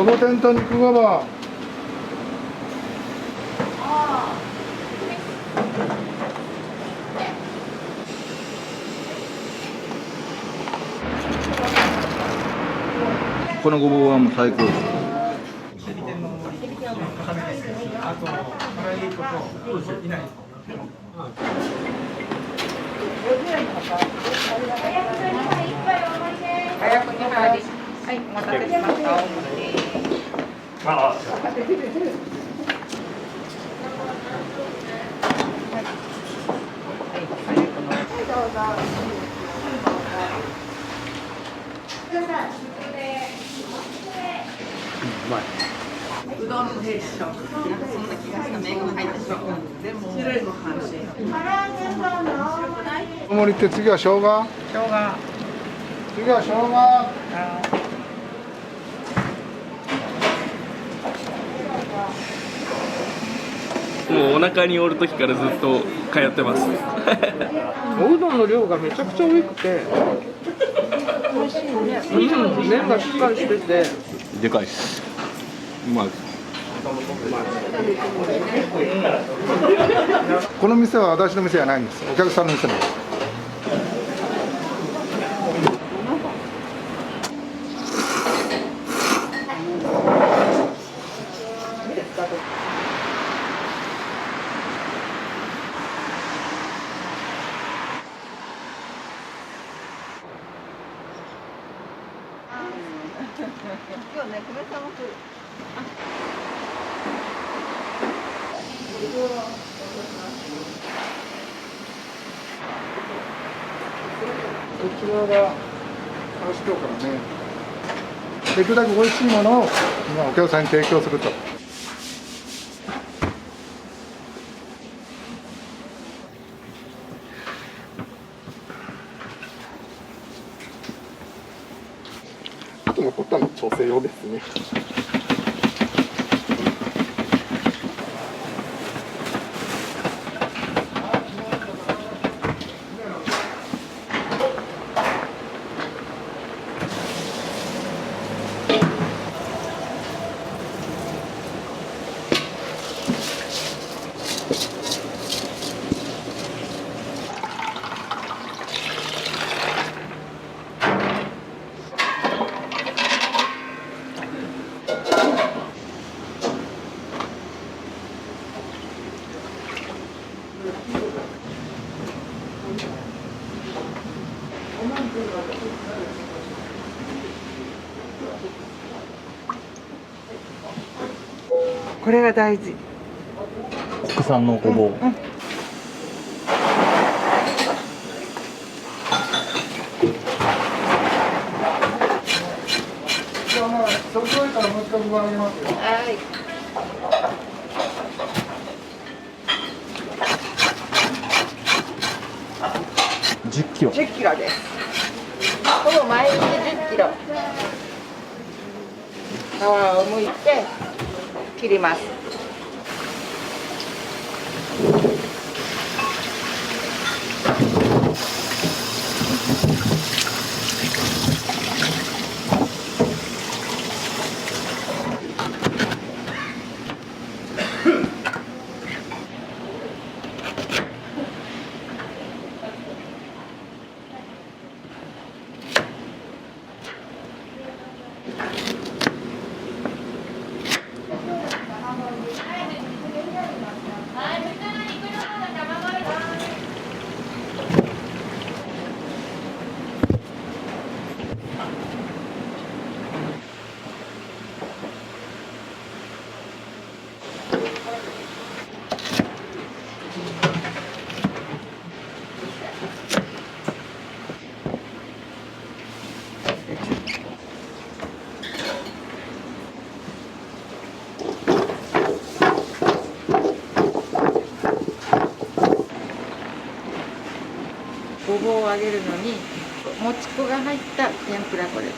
ご天と肉ごぼう。このごぼうはもう最高です。はい、お待たせしました。大盛りです。うどんの定食。なんかそんな気がした。麺が入った食感。でも白いの感じ。大盛りって次は生姜？生姜。次は生姜。もうお腹におる時からずっと通ってます。おうどんの量がめちゃくちゃ多くて。美味しいね。麺がしっかりしてて。でかいです。うまい。この店は私の店じゃないんです。お客さんの店なんです。今日ね、久米さんも来る。こちらが話し今日からね、できるだけ美味しいものを今お客さんに提供すると。あと残ったの調整用ですね。これが大事。国産のごぼう。それぞれからもう一回分あげますよ。はい。10キロ。10キロです。ほぼ毎日10キロ。皮を剥いて切ります。ごぼうを揚げるのにもち粉が入った天ぷら粉です。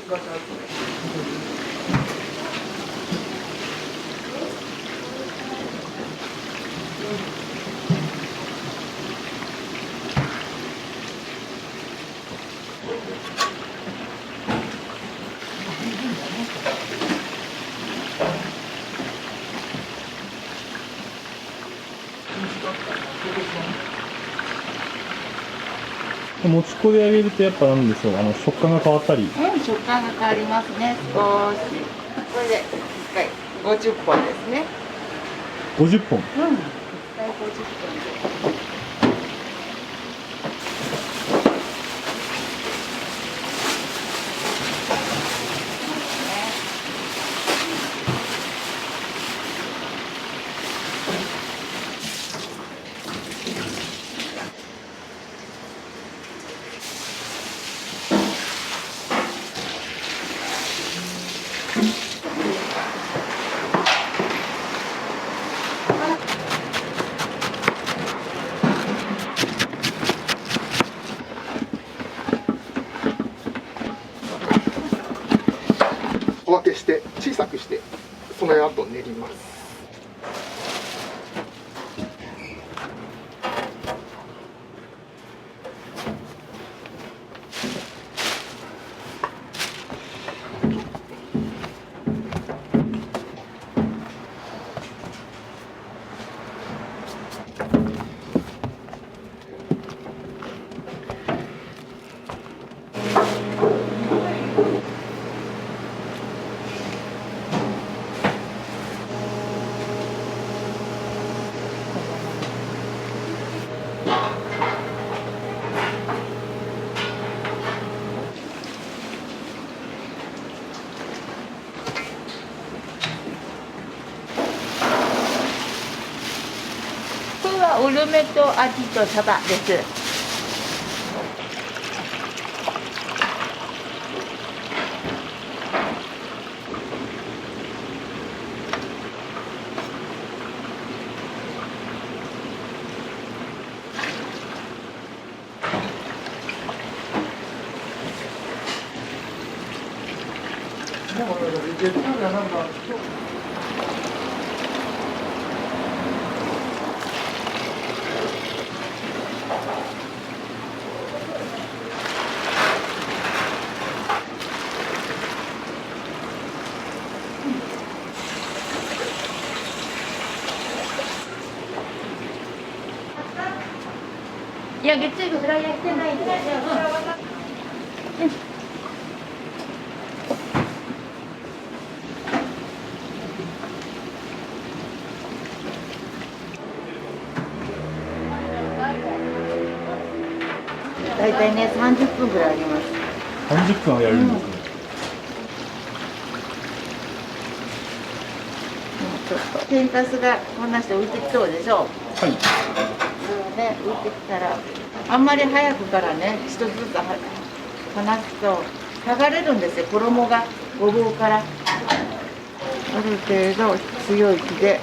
もち粉で揚げるとやっぱなんでしょう、食感が変わったり。食感が変わりますね、少し。これで1回50本ですね。 50本。1回50本で。小分けして小さくしてその後練ります。これはうるめとアジとサバです。でも月曜日はなんかいや、月曜日フライヤーしてないんで。大体ね、30分ぐらいあります。30分はやるんですね。ちょっと天かすがこんなして浮いてきそうでしょう。はい。ね、浮いてきたらあんまり早くからね、一つずつ離すと剥がれるんですよ、衣がごぼうから。ある程度強い火で。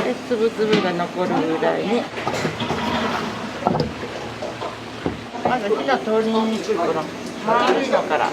で、つぶつぶが残るぐらいに。まず火の通りにくいこの丸いのから。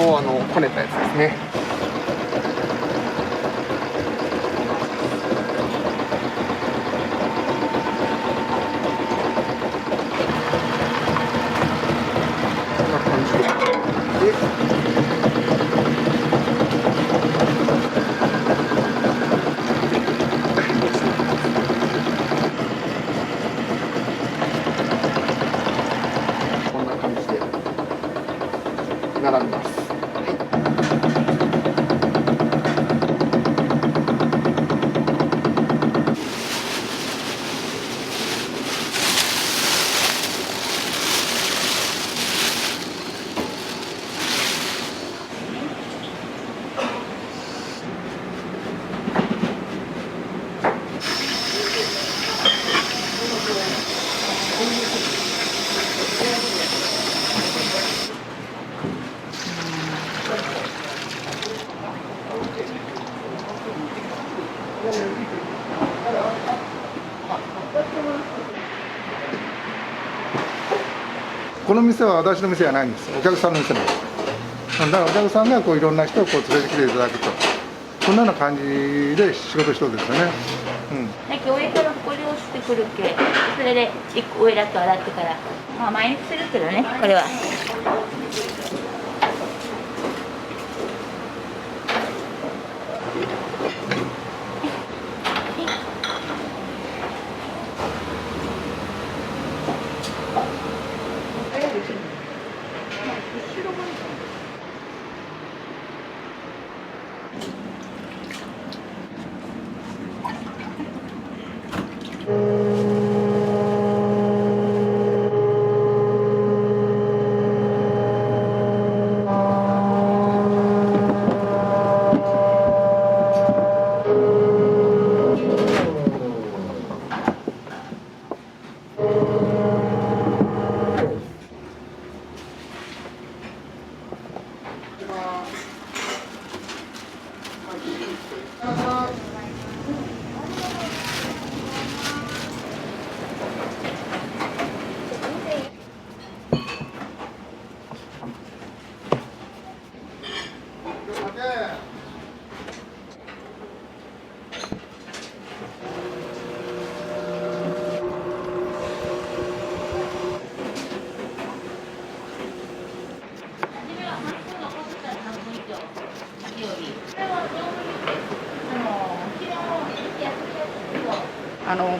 をこねたやつですね。こんな感じこんな感じで並びます。この店は私の店じゃないんです。お客さんの店なんです。だからお客さんがこういろんな人をこう連れてきていただくと、そんなような感じで仕事してるんですよね。上からこれをしてくるけ、それで一個上だと洗ってから、まあ毎日するけどね、これは。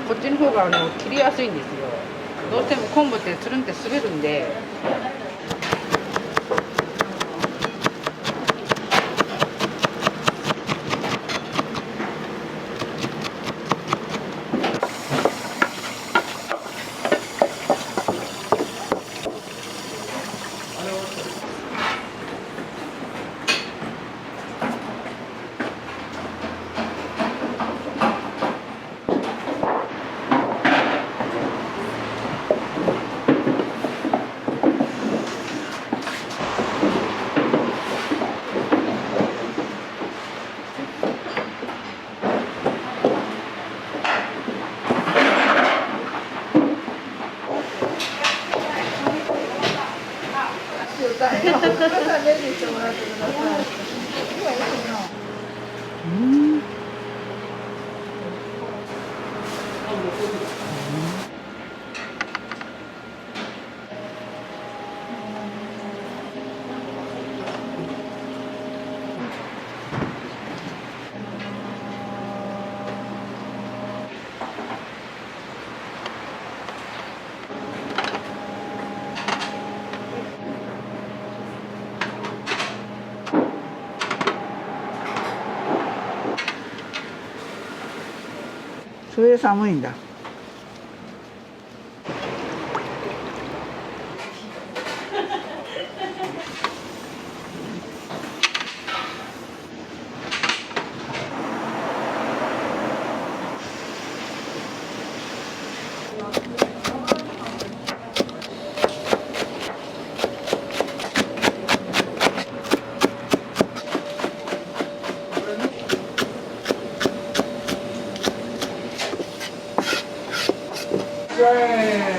こっちの方が切りやすいんですよ。どうしても昆布ってつるんって滑るんで。それで寒いんだ。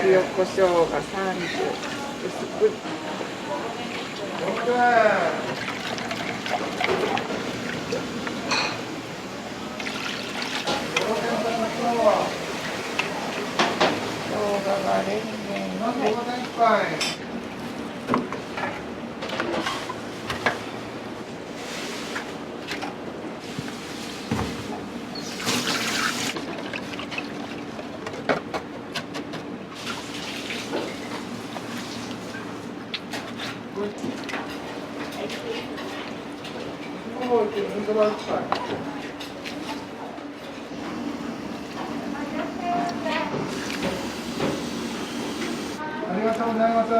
塩コショウが30薄く。万円。ありがとうございます。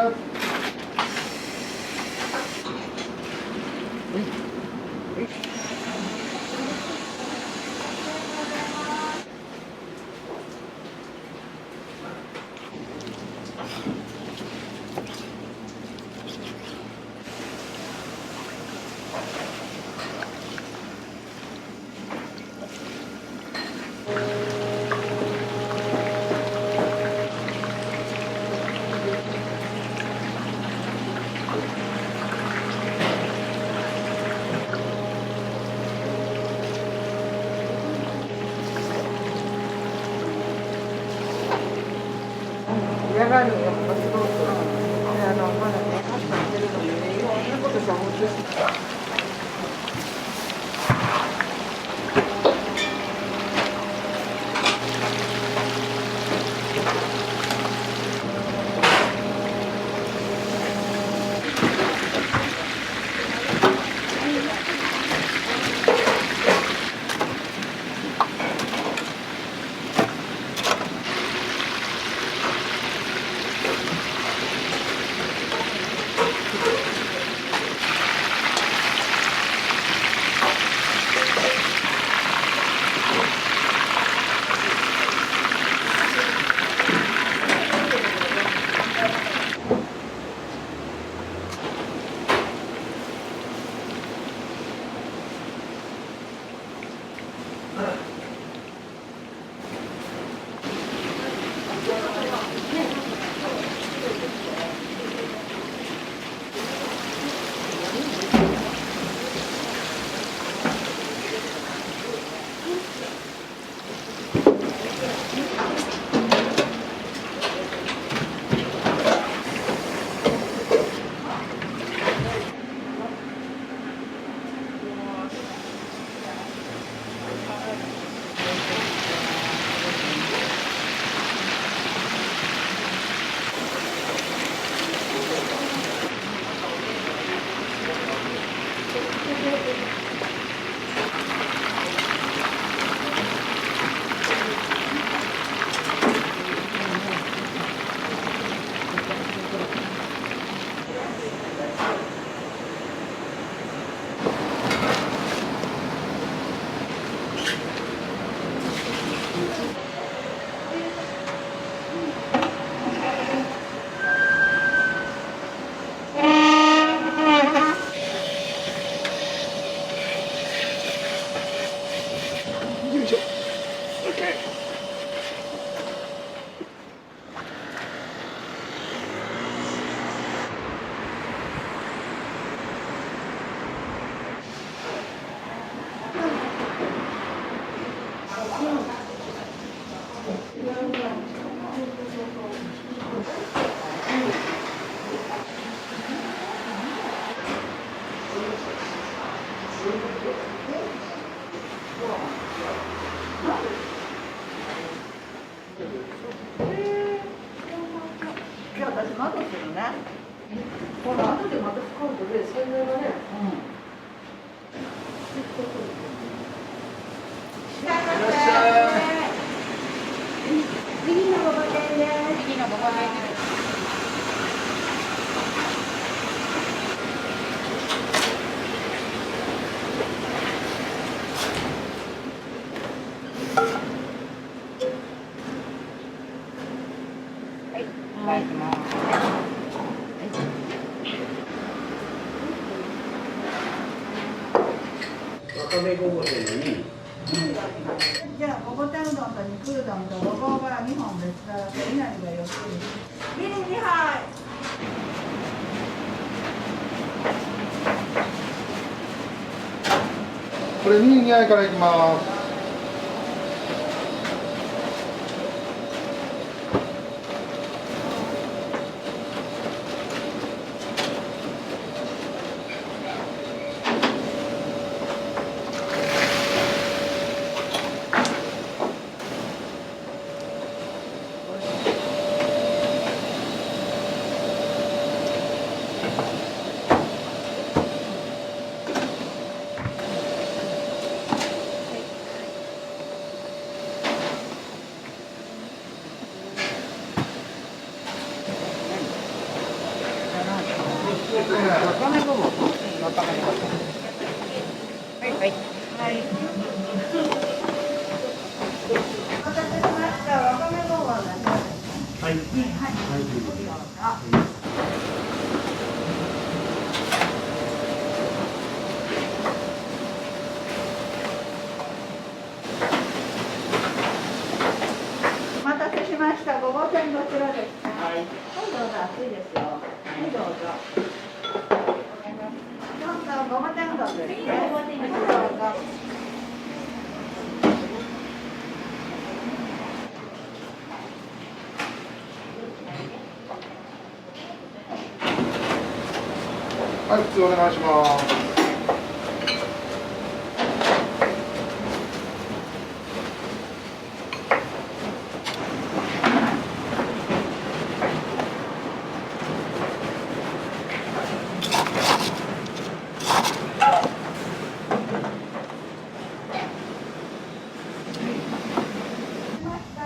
嫌がるよ、すごく。まだね、パスタしてるのにね、いろんなことさ、本当に。じゃあ、ごぼ天うどんと肉うどんとごぼうが2本別だと稲荷が4つに。ビリ2杯。これ2合からいきます。はいはい。はい。お待たせしました。わかめご飯です。はい。はい。お待たせしました。ごぼう天どちらですか。はい。はい、どうぞ。熱いですよ。はい、どうぞ。どうぞ、ごぼう天うどんですね。はい、どうぞ。はい、普通お願いします。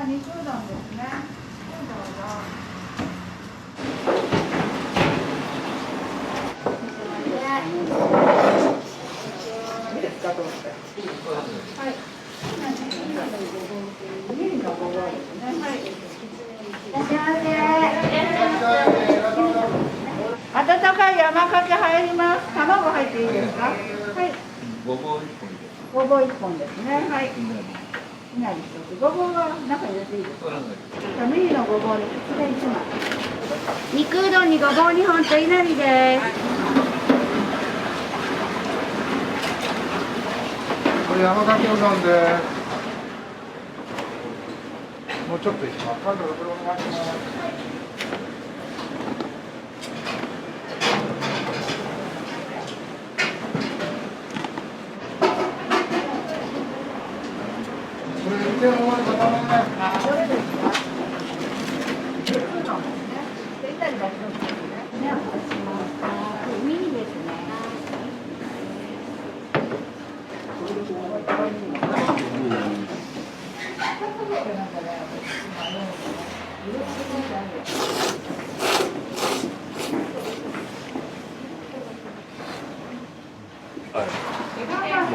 肉うどんですね。どうぞ。いいですか、どうぞ。はい。家のごぼうですね。はい。いらっしゃいませ。温かい山かけ入ります。卵入っていいですか。はい。ごぼう1本です。ごぼう1本ですね。はい。いなり1つ。ごぼうは中に入れていいですか。ミニのごぼうにこちら1枚。肉うどんにごぼう2本といなりです。これ山かけうどんです。もうちょっといきます。これお願いします。これ見て終わりだね。どれですか。肉うどんですね。でいなりだけどですね。ね、お待たせしました。ミニですね。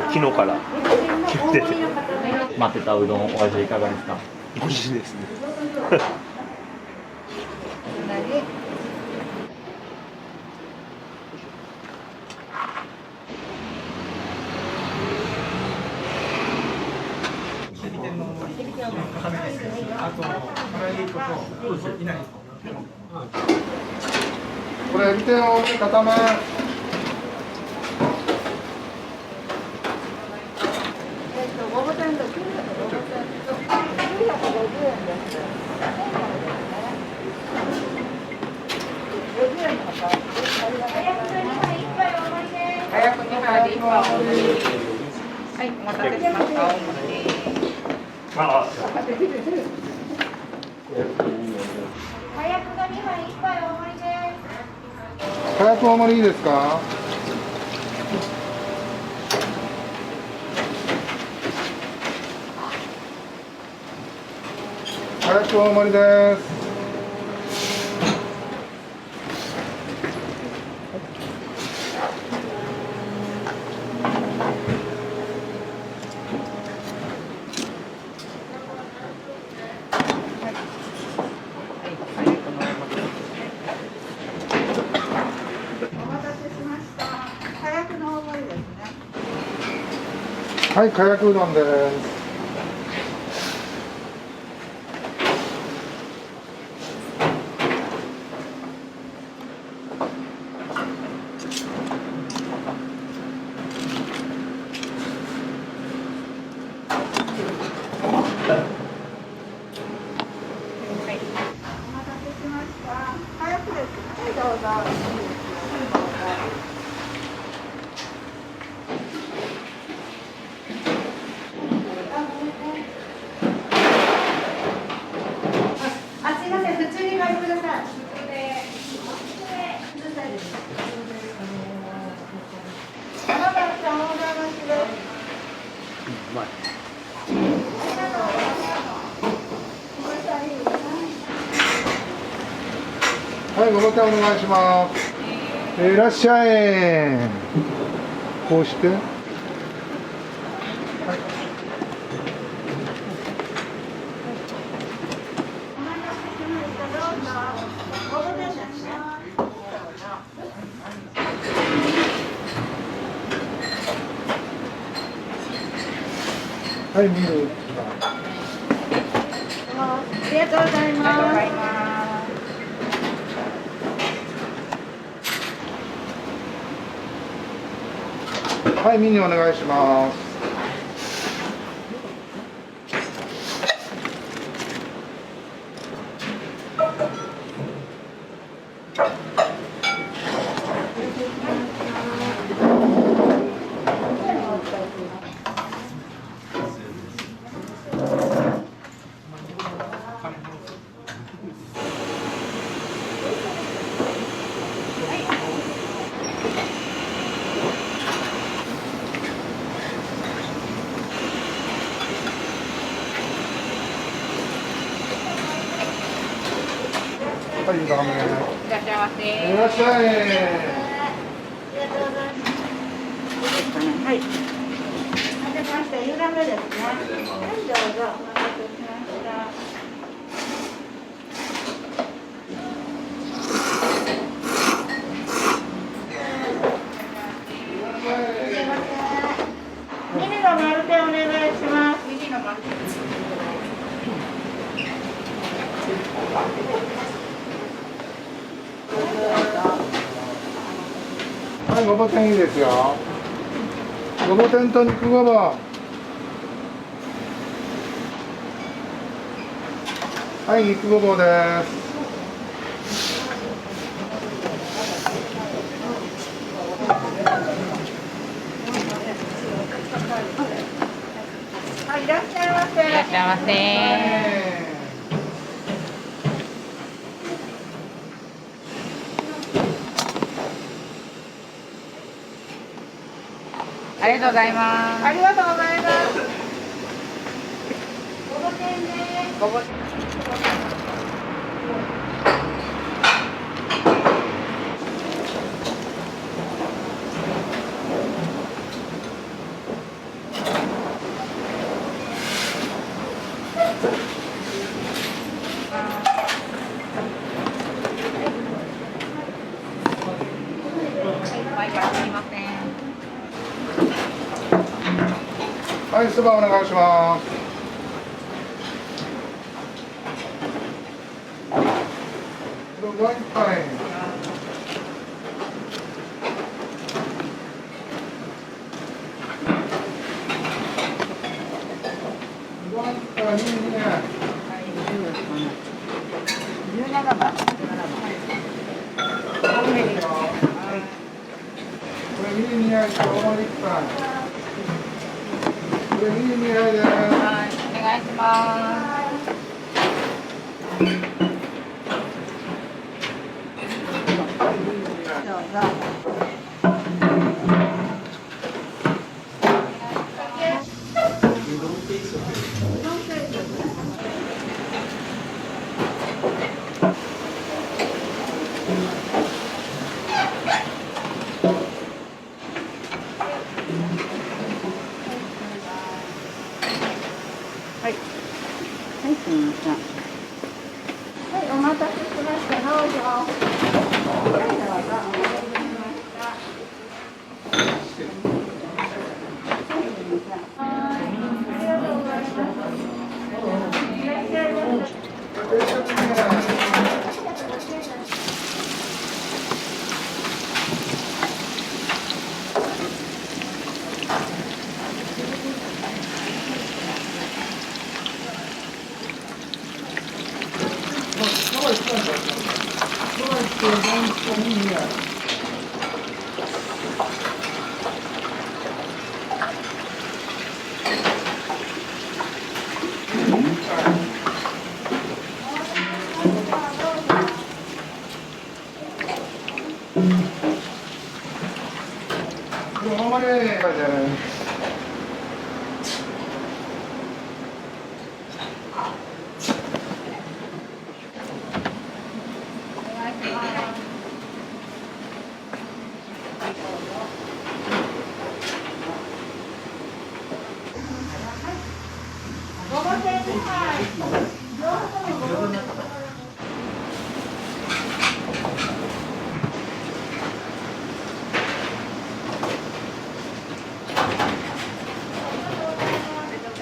昨日から来てて待ってたうどんお味いかがですか。美味しいですね。これエビ天を固め。ごぼう天と950円です。50円の方。早く2杯で1杯お盛り。はい、お待たせしました。お盛り。早くが2杯1杯お盛りです。早くお盛りいいですか。早く大盛りです。お待たせしました。早くの大盛りですね。はい、かやくうどんです。早くです。はい、どうぞ。あ、すいません、普通に書いてください。山崎さん、オーダー待ちです。うまい。はい、ごぼう天お願いします。いらっしゃい。こうして、はい、はい、見る。ありがとうございます。はい、ミニお願いします。はい、ラーメン。いらっしゃいませ。いらっしゃい。はい。待てました。ゆらめですね。はい、どうぞ。お待たせしました。ミニの丸でお願いします。ミニの丸。はい、ごぼ天いいですよ。ごぼ天と肉ごぼう。はい、肉ごぼうです。はい、いらっしゃいませ。いらっしゃいませ。ありがとうございます。ありがとうございます。ごぼ天です。ごぼ前からすみません。はい、そばお願いします。どうぞ一杯。どう一杯いいね。17番。これミニ2杯と大盛り1杯。これミニ2杯です。はい、お願いします。どうぞ。はい、すみません。はい、お待たせしました。どうぞ。はい、どうぞ。お待たせしました。はい、ありがとうございます。いらっしゃいませ。ほんまにね。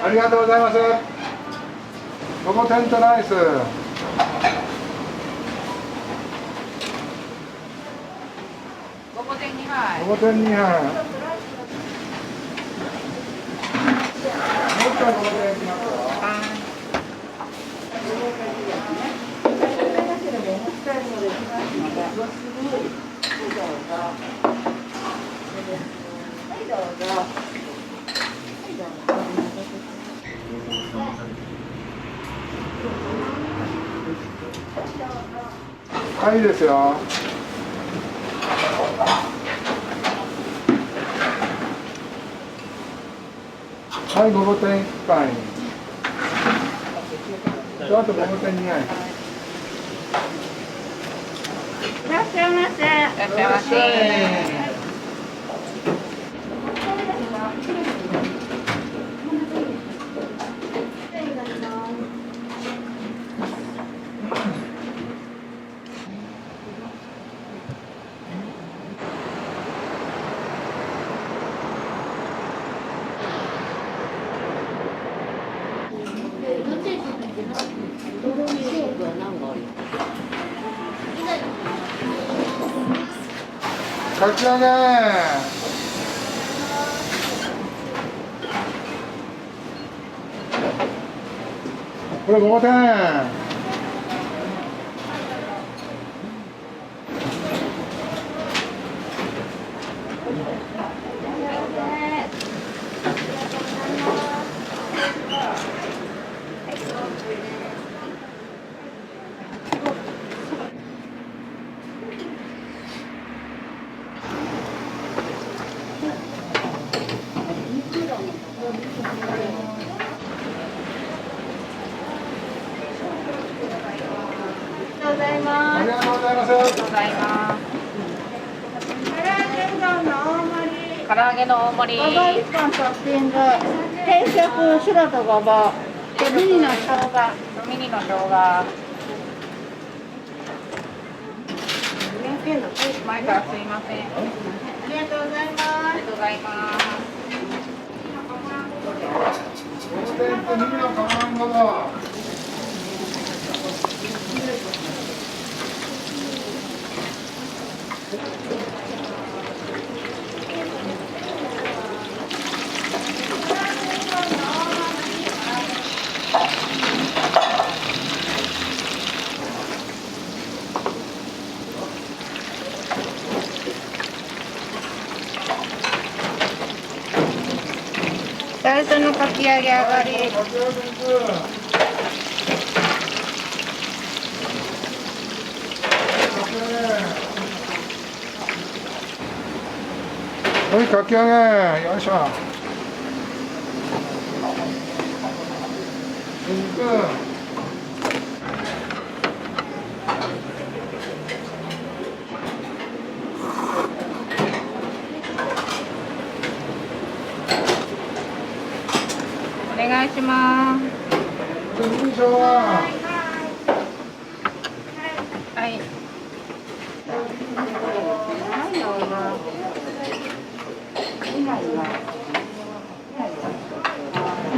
ありがとうございます。ごぼ天とライス。ごぼ天2杯。ごぼ天2杯。もう一回ごぼ天いきますよ。はい、いいですよ。はい、ごぼ天1杯。あとごぼ天2杯。いらっしゃいませ。いらっしゃいませ。かき揚げ。これごぼ天。ありがとうございます。ありがとうございます。唐揚げの大盛り。ごぼ1本トッピング。定食白とごぼう。でミニの生姜。ミニの生姜。前からすいません。ありがとうございます。ありがとうございます。ごぼ天とミニの卵。最初のかき揚げ上がり。はい、かき揚げ。よいしょ。肉。お願いします。ミニ生姜。はい。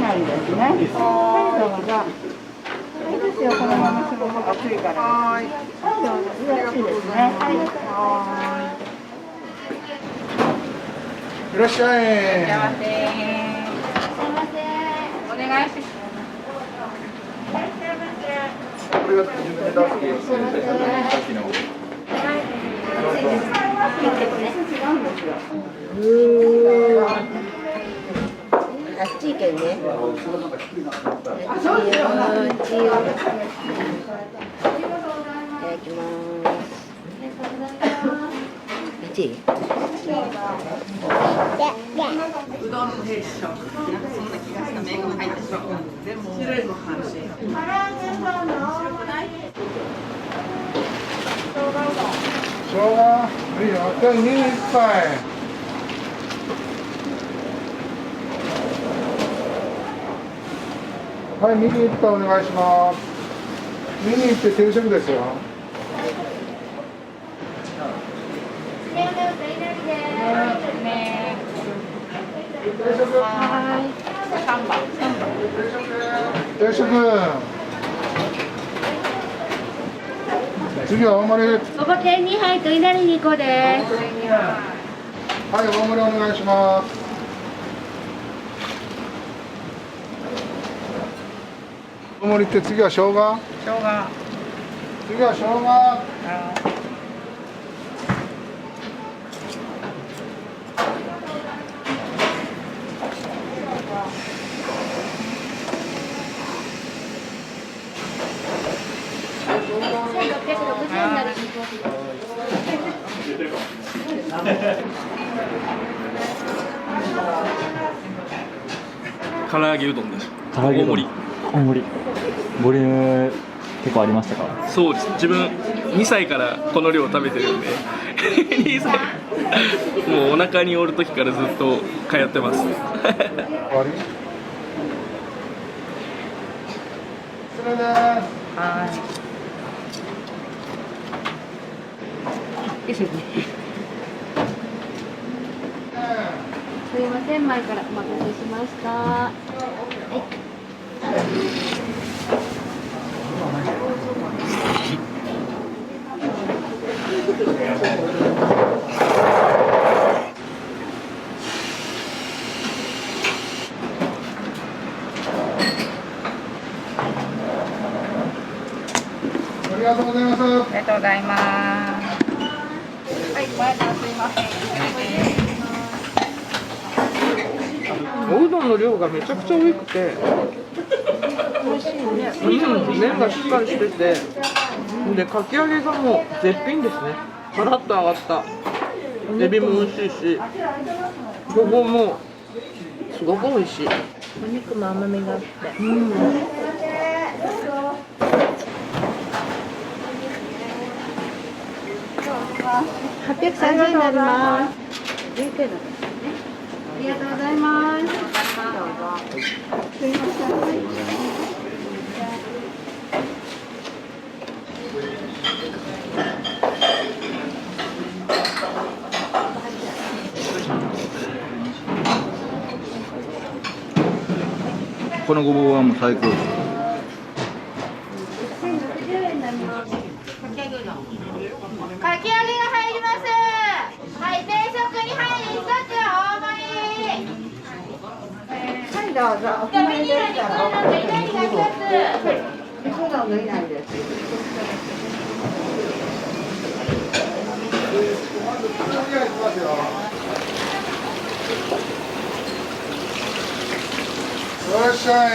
ないですね。はい、どうぞ。いいですよ、このままそのまま熱いから。はい。どうぞ、よろしいですね。はい。いらっしゃい。いらっしゃいませ。お願いします。これが自分で出すケースさっきの。あっち行けんね。あ、そうですよ。いただきます。いうどんのヘッション。なんかそんな気がした。麺が入ったし。でも白いご飯し。生姜。いいよ。じゃあ2いっぱい。はい、右一杯お願いします。右って定食ですよ。定食。次は大盛り。そば天2杯といなり2個です。はい、大盛りお願いします。大盛りって次は生姜。生姜。次は生姜。1660円になります。唐揚げうどんです。唐揚げうどん大盛り。大盛り。ボリューム結構ありましたか？そうです。自分2歳からこの量食べてるんで2歳もうお腹におる時からずっと通ってます終わり。それです。はい。すいません、前からお待たせしました。はい。ありがとうございます。ありがとうございます。はい、前からすいません。おうどんの量がめちゃくちゃ多くて、美味しいね。麺がしっかりしてて、でかき揚げがもう絶品ですね。カラッと揚がったエビも美味しいし、ごぼうもすごく美味しい。お肉も甘みがあって。830円になります。ありがとうございます。すいません。このごぼうはもう最高です。1060円になります。かき揚げが入ります。はい、定食2杯1つ大盛り。はい、どうぞ。お決まりでしたら。肉うどんのいなりです。いらっしゃい。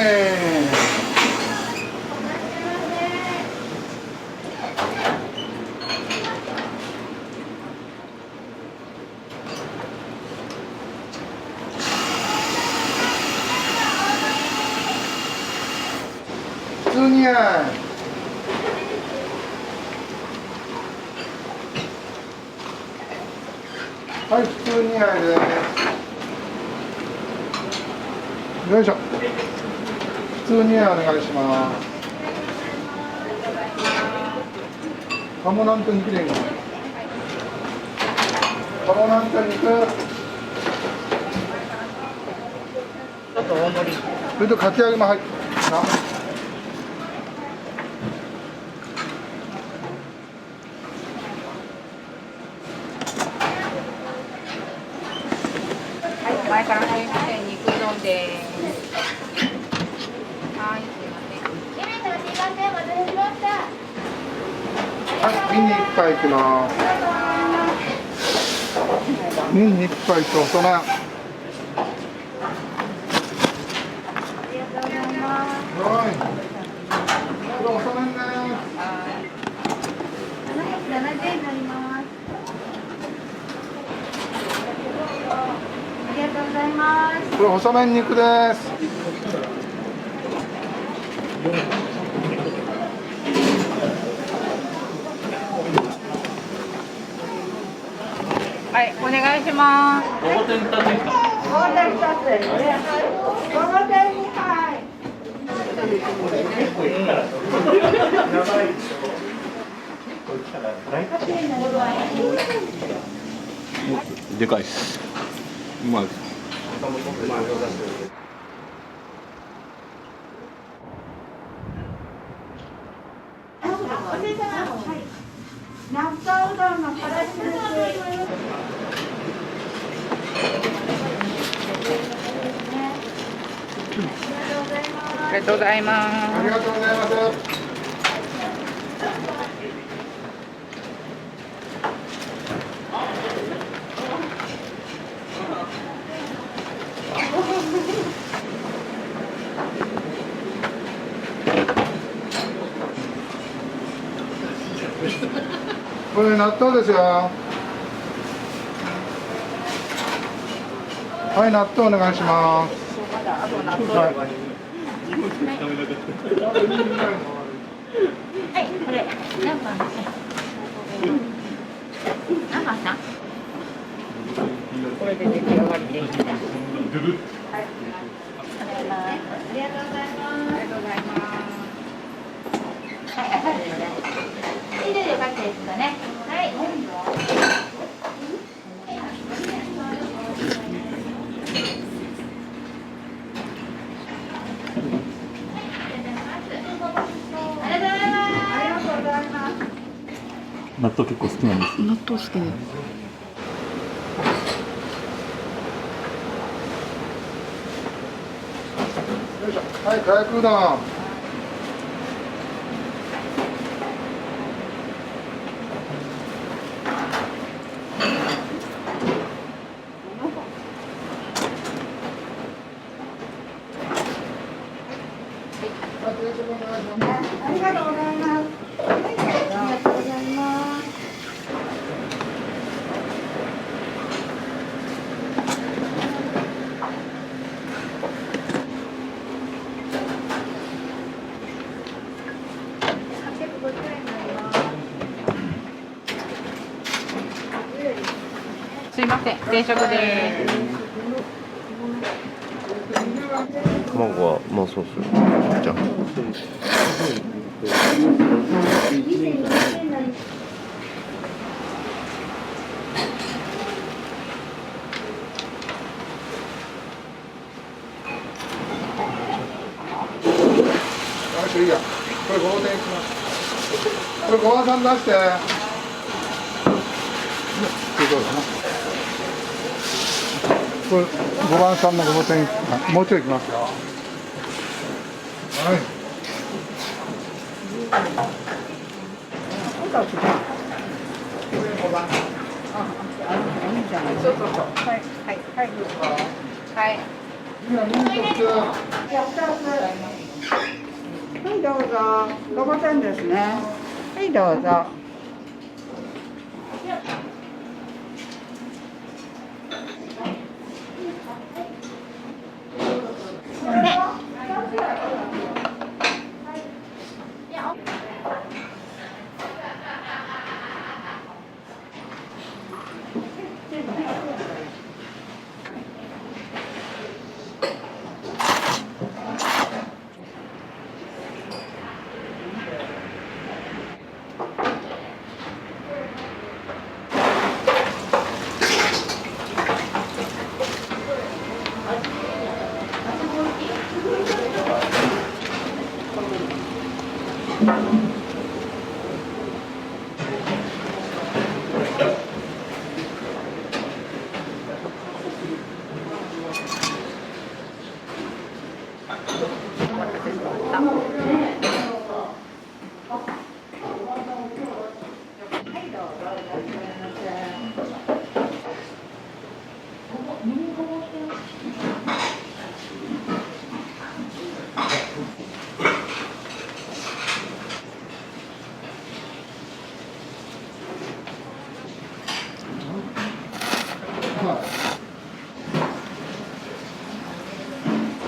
普通にや。はい、普通にやです。よいしょ。普通にお願いします。鴨なんと肉でいいの。鴨なんと肉。ちょっと大盛り。それとかき揚げも入ってる。前からすいません、肉うどんです。はい、すいません。はい、ミニ1杯いきます。ミニ1杯と大人。はい。これおそめんね。770円になります。ありがとうございます。これ細麺肉です。はい、お願いします。ごぼ天2つですか？ごぼ天2つですね。ごぼ天2杯。でかいっす。うまい。納豆うどんのからしです。ありがとうございます。ありがとうございます。これ納豆ですよ。はい、納豆お願いします。はいはい、これ何番ですか。何番さん。これで出来上がりでいいです。ありがとうございます。ありがとうございます。はい、以上でよかったですかね。はい。納豆結構好きなんです。納豆好きで。よいしょ。はい、かやくうどん。ありがとうございます。ありがとうございます。すいません、定食です。卵はもうそうする。じゃあ。よし、いいや。これ5点いきます。これ5番さん出して。どうかな。これ5番さんの5点、もうちょいいきますよ。はい。そうそうそう。はい、はい、はい。はい。今ミニ一つ。はいどうぞ。5点ですね。はいどうぞ。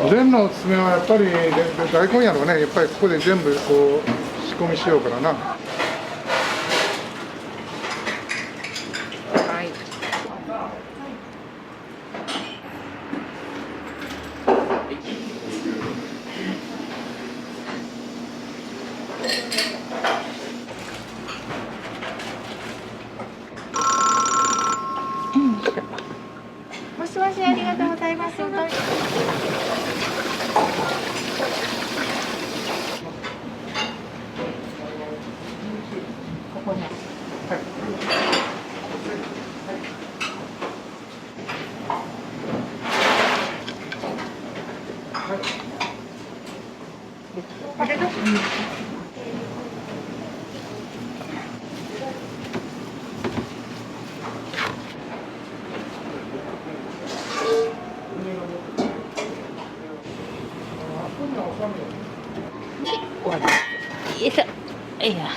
おでんのおすすめはやっぱり大根やろうね。やっぱりここで全部こう仕込みしようからな。はい。よいしょ。いや。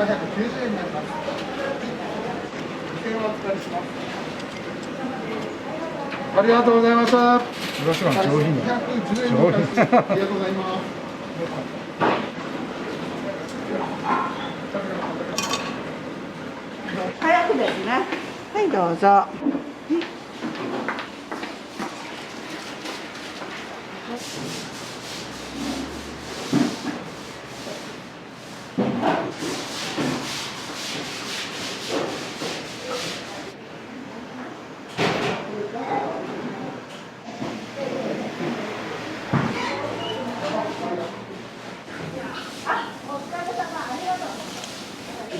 1790円になります。2000円お預かりします。ありがとうございました。ロシアン上品だ。 210円にお返しありがとうございます。早くですね。はい、どうぞ。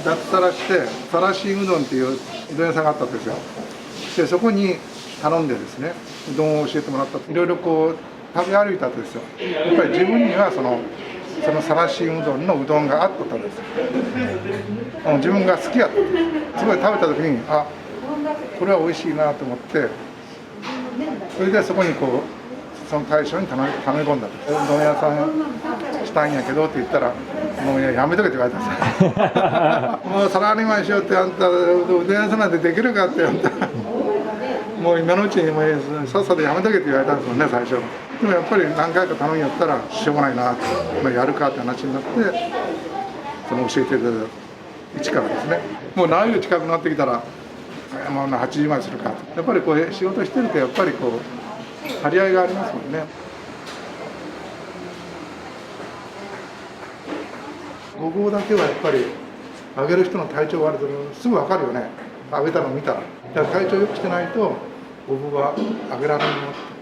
脱サラしてサラシうどんっていううどん屋さんがあったんですよ。でそこに頼んでですね、うどんを教えてもらったと。いろいろこう食べ歩いたんですよ。やっぱり自分にはそのサラシうどんのうどんがあったんですよ。自分が好きやった。すごい食べた時にこれは美味しいなと思って、それでそこにこうその大将に頼み込んだんです。うどん屋さんしたいんやけどって言ったら、もうやめとけって言われたんですよ。もうサラリーマンしようってあんたうどん屋さんなんてできるかってあんたもう今のうちにもうさっさとやめとけって言われたんですもんね、最初。でもやっぱり何回か頼みやったらしょうがないなって、やるかって話になって、その教えていただいた一からですね。もう何時近くなってきたらもう8時前するかと。やっぱりこう仕事してるとやっぱりこう張り合いがありますもんね。ごぼうだけはやっぱり揚げる人の体調悪いとすぐ分かるよね。揚げたの見たら。だから体調良くしてないとごぼうは揚げられないよって。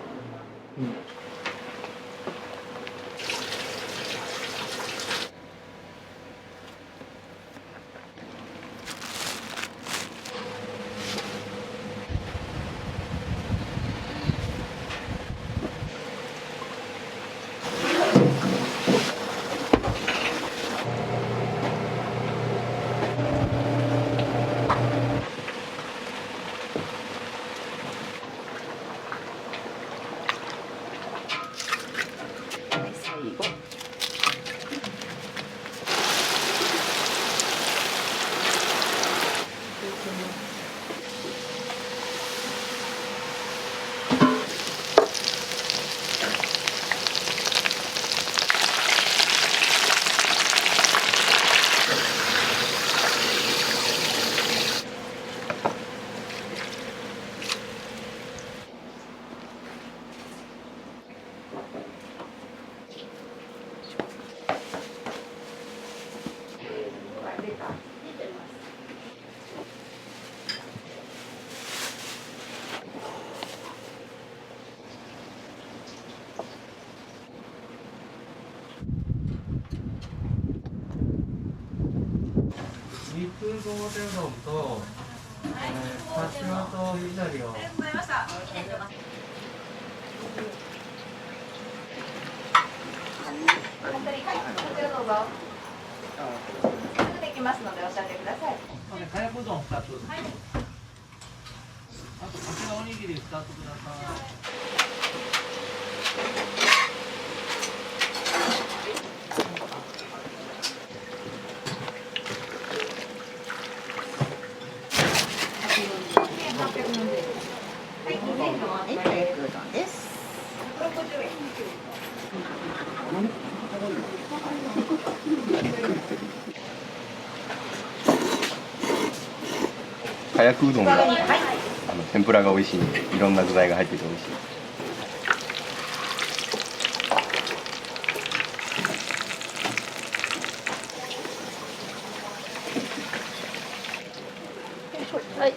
日本ごま天丼と、かしわとゆだりを。どうぞ。すぐできますのでおっしゃってください。かやぶうどん2つ。あとかしわおにぎり2つください。かやくうどんが天ぷらが美味しいんで、いろんな具材が入ってて美味しい。はい。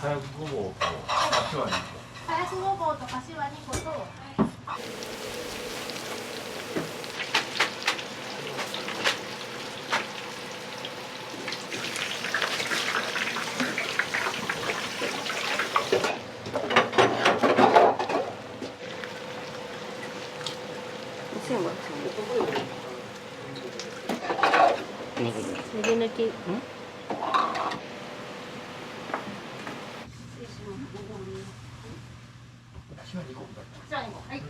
かやくごぼうと柏にかやくごぼうとかしわ2個と。ネギ抜き。はい。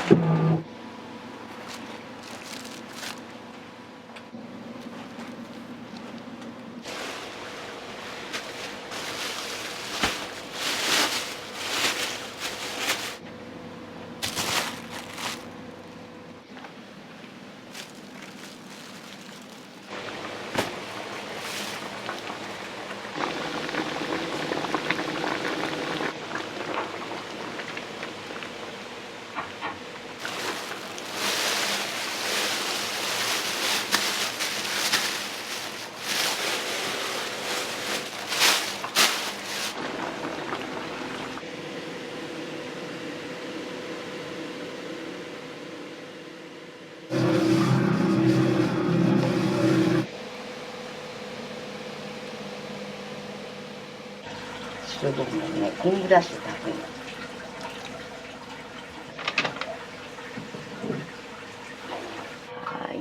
白ごまね、昆布だしをたっぷり。はい。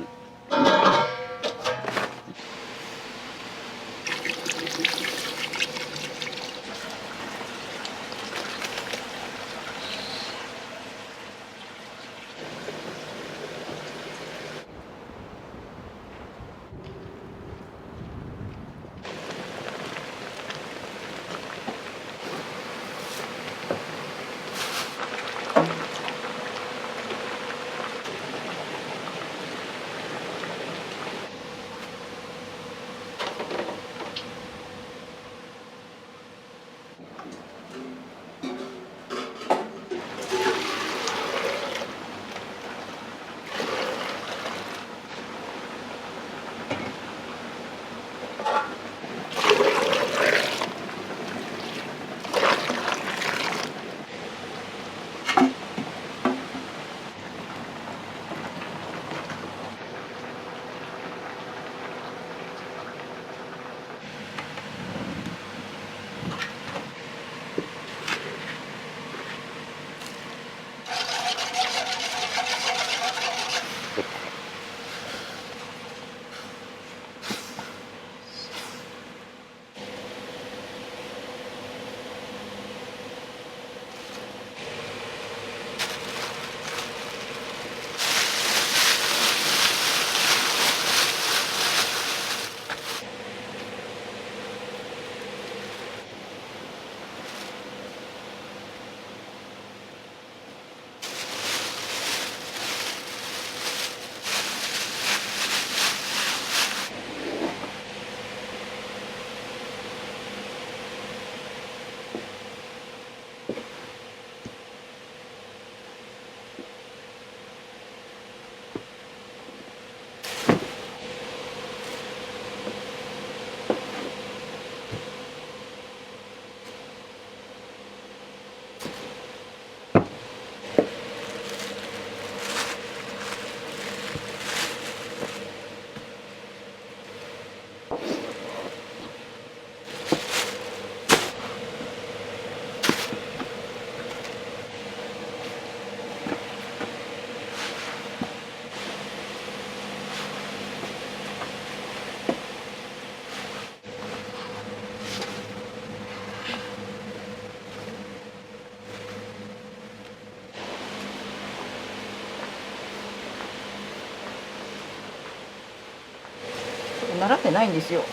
習ってないんですよ。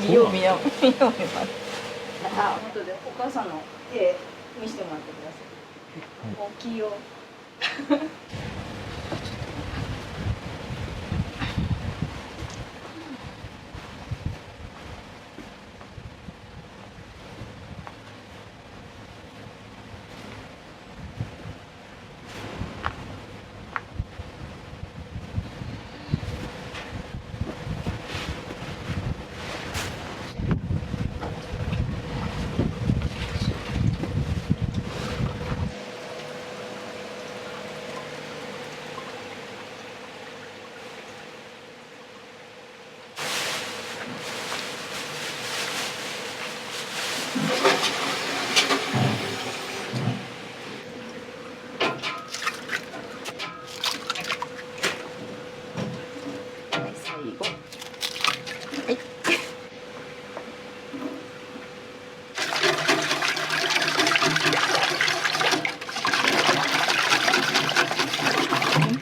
見よう見よう見よう見ます。あ、本当でお母さんの手見せてもらってください。大きいよ。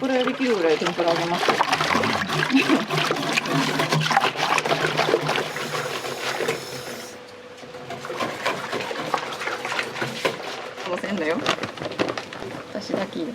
ぷらやりきるぐらい天ぷらあげますよ。そうせんだよ。私だけよ。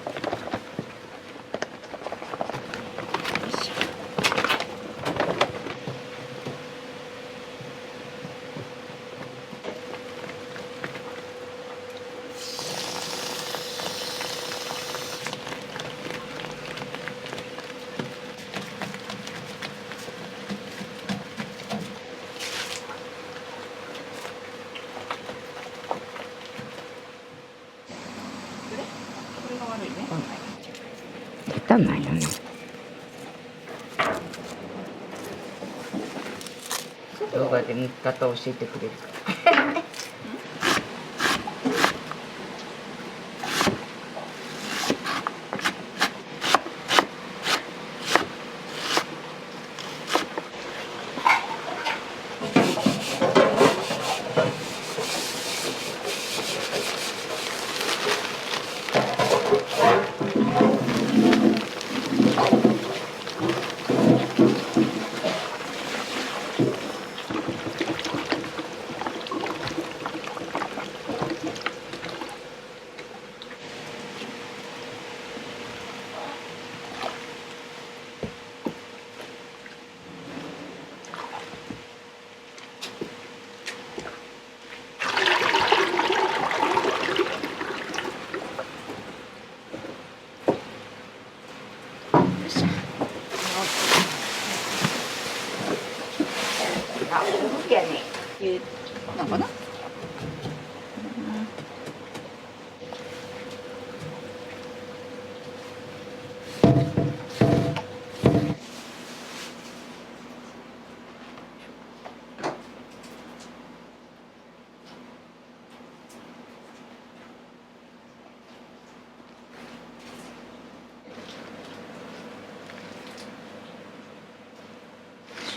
汚いよね。動画で塗り方教えてくれるか。あ、動きやね。なんかな。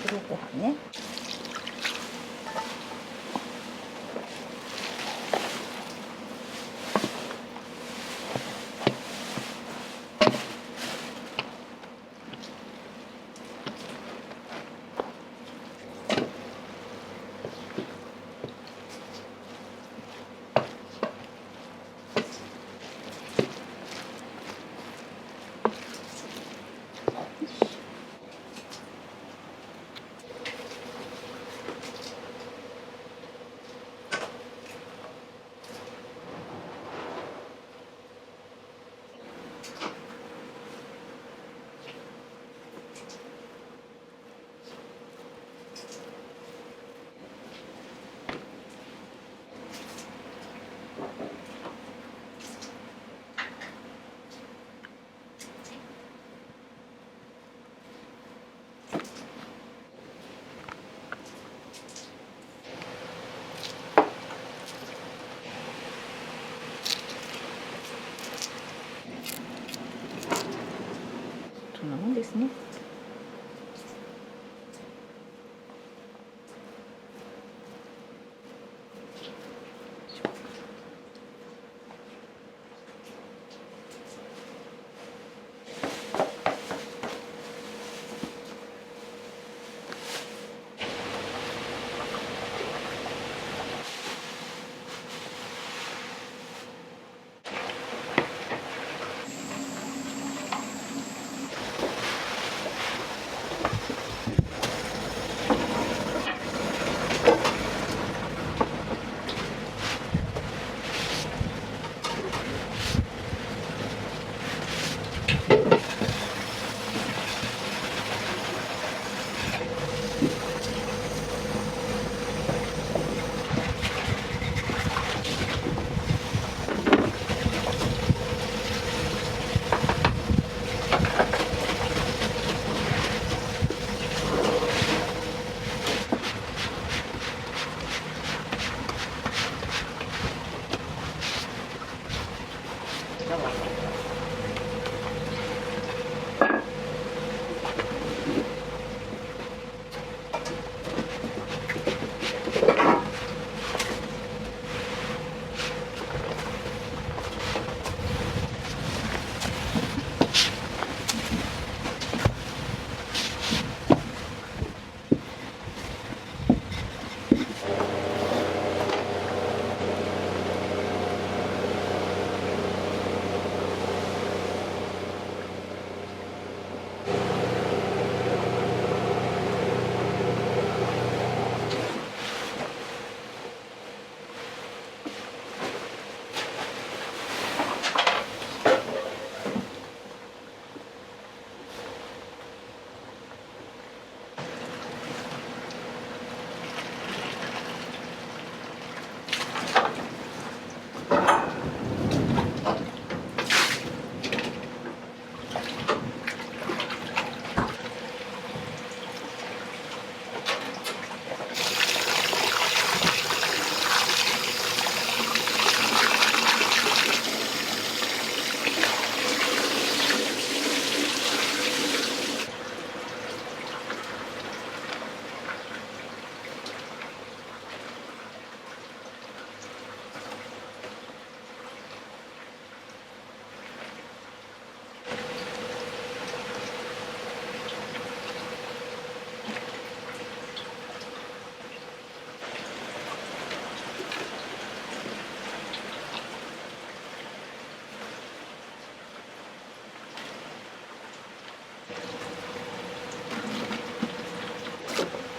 白ご飯ね。そんなもんですね。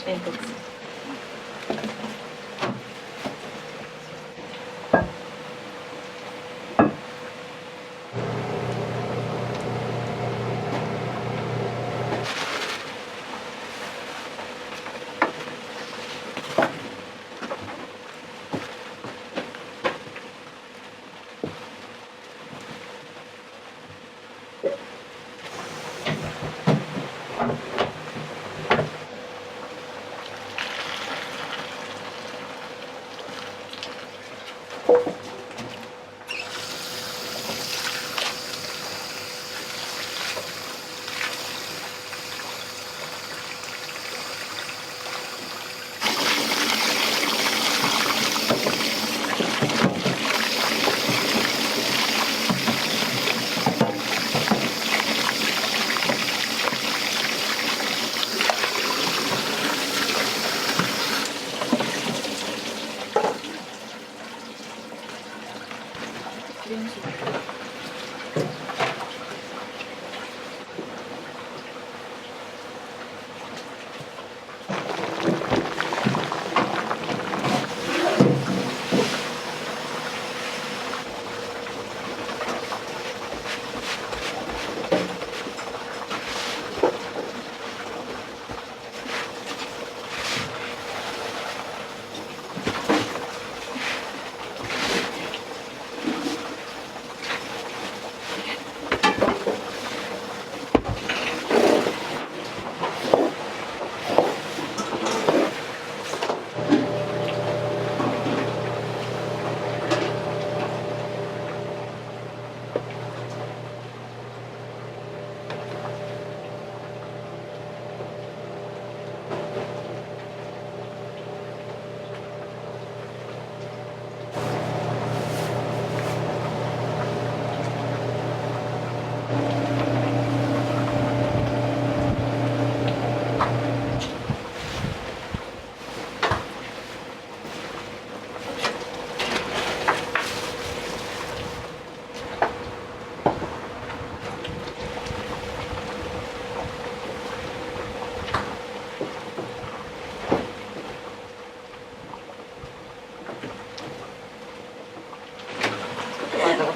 煙突。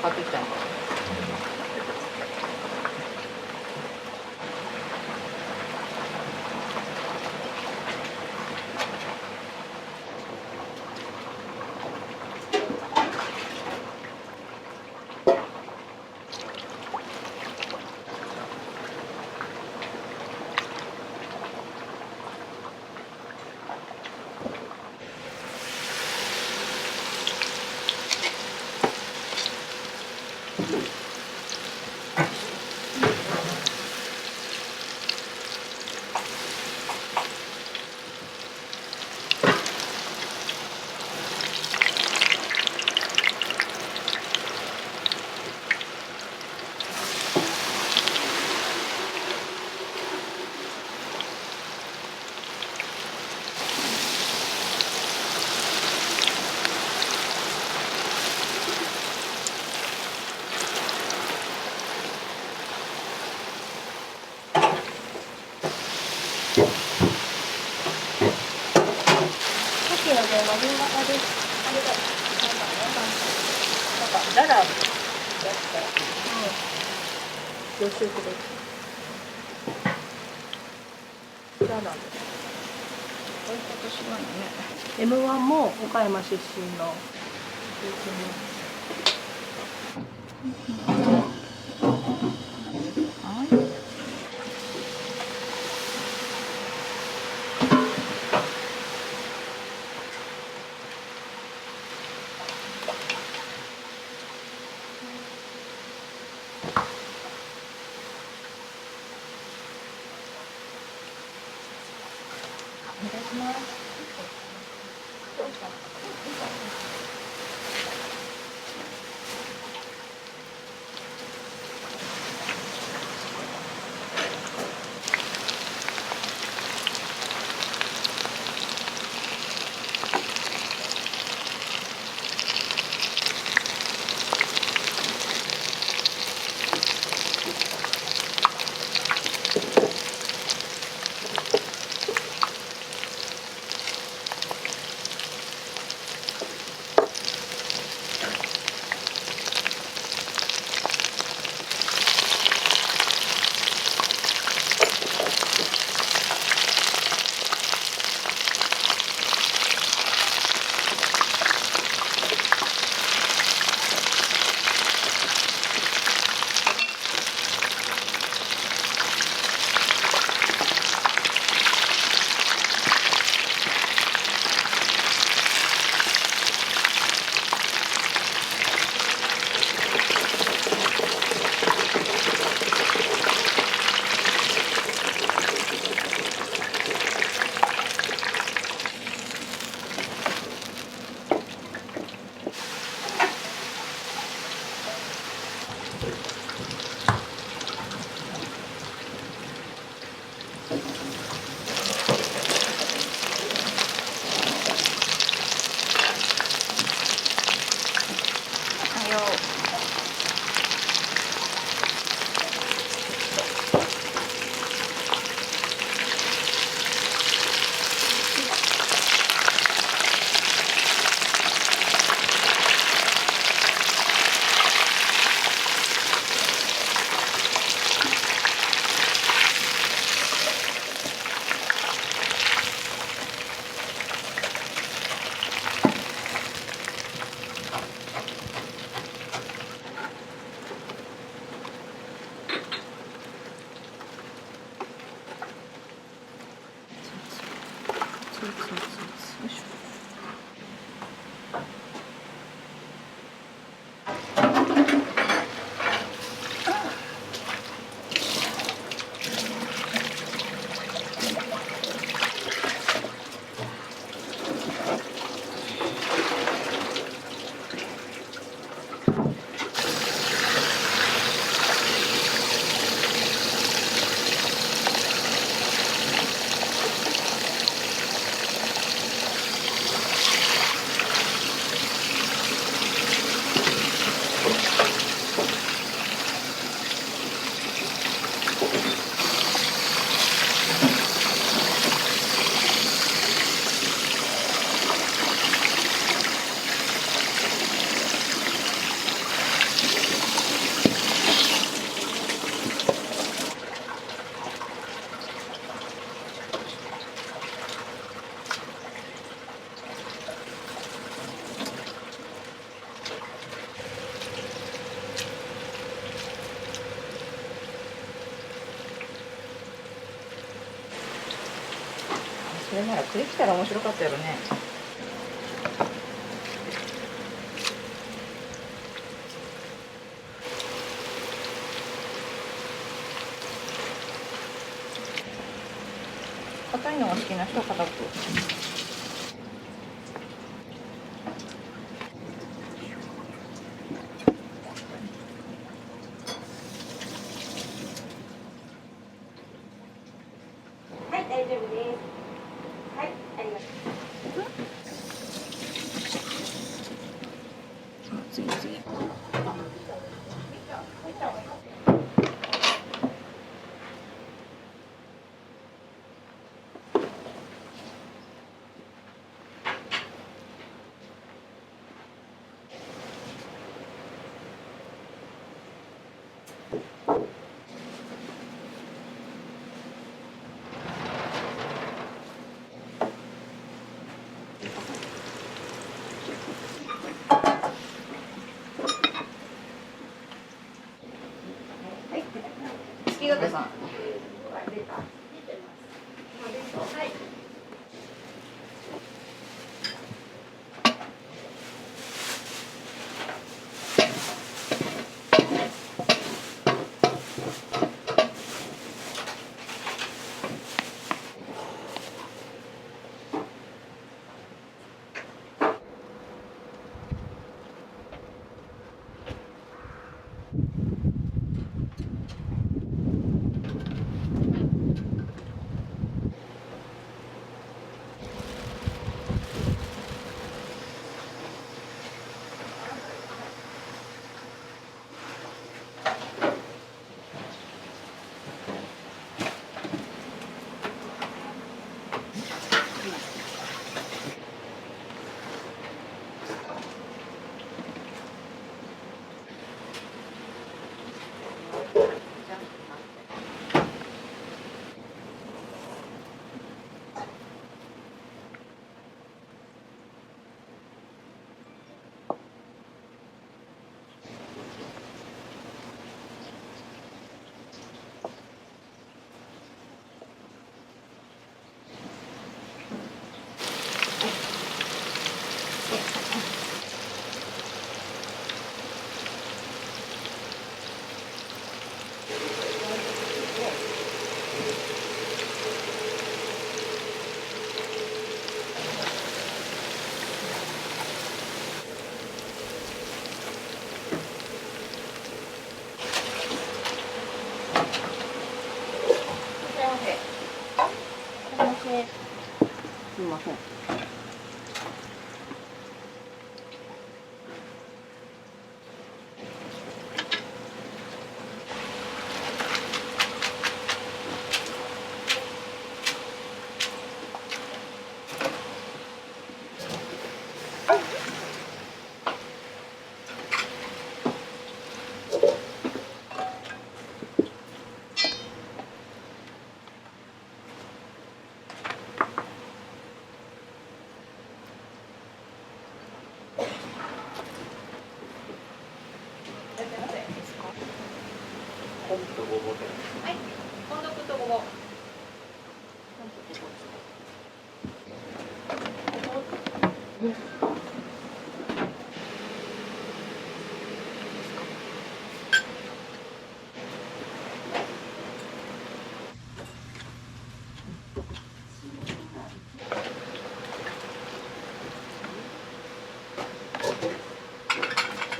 買ってきたの。ララだったら、予習くれる。ララ。こういうことすごいね。M1 も岡山出身の。お願いします。それなら栗来たら面白かったよね。硬いのが好きな人は硬く。はい、大丈夫です。はい、ありがとう。次次。月形さん。すみません。はい、今度とごぼう。一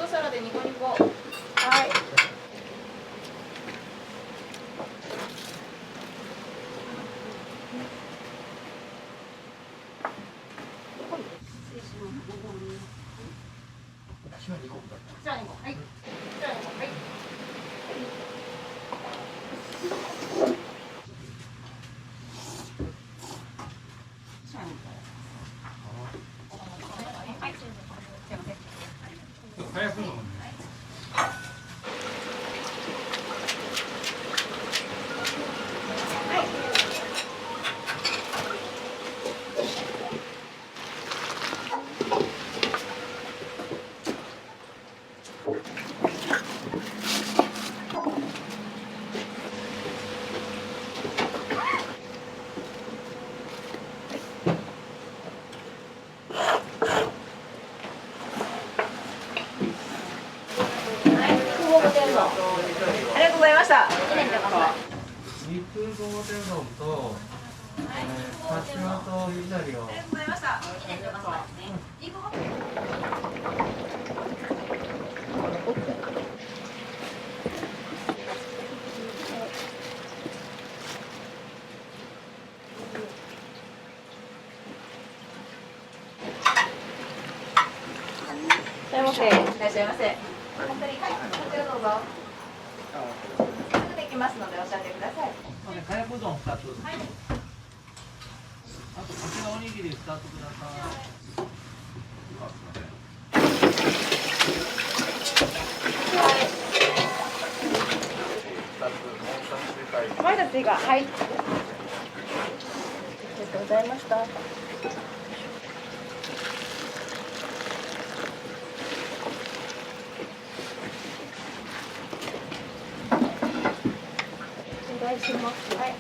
皿でニコニコ。はい。ありがとうございました。肉ごま天丼と、かしわとゆざりを。ありがとうございました。いらっしゃいませ。いらっしゃいませ。本当に、はい、こちらどうぞ。すぐできますのでおっしゃってください。かやくうどん2つ。はい。あと、こちらおにぎり2つください。前田追加、はい。ありがとうございました。お願いします。はい。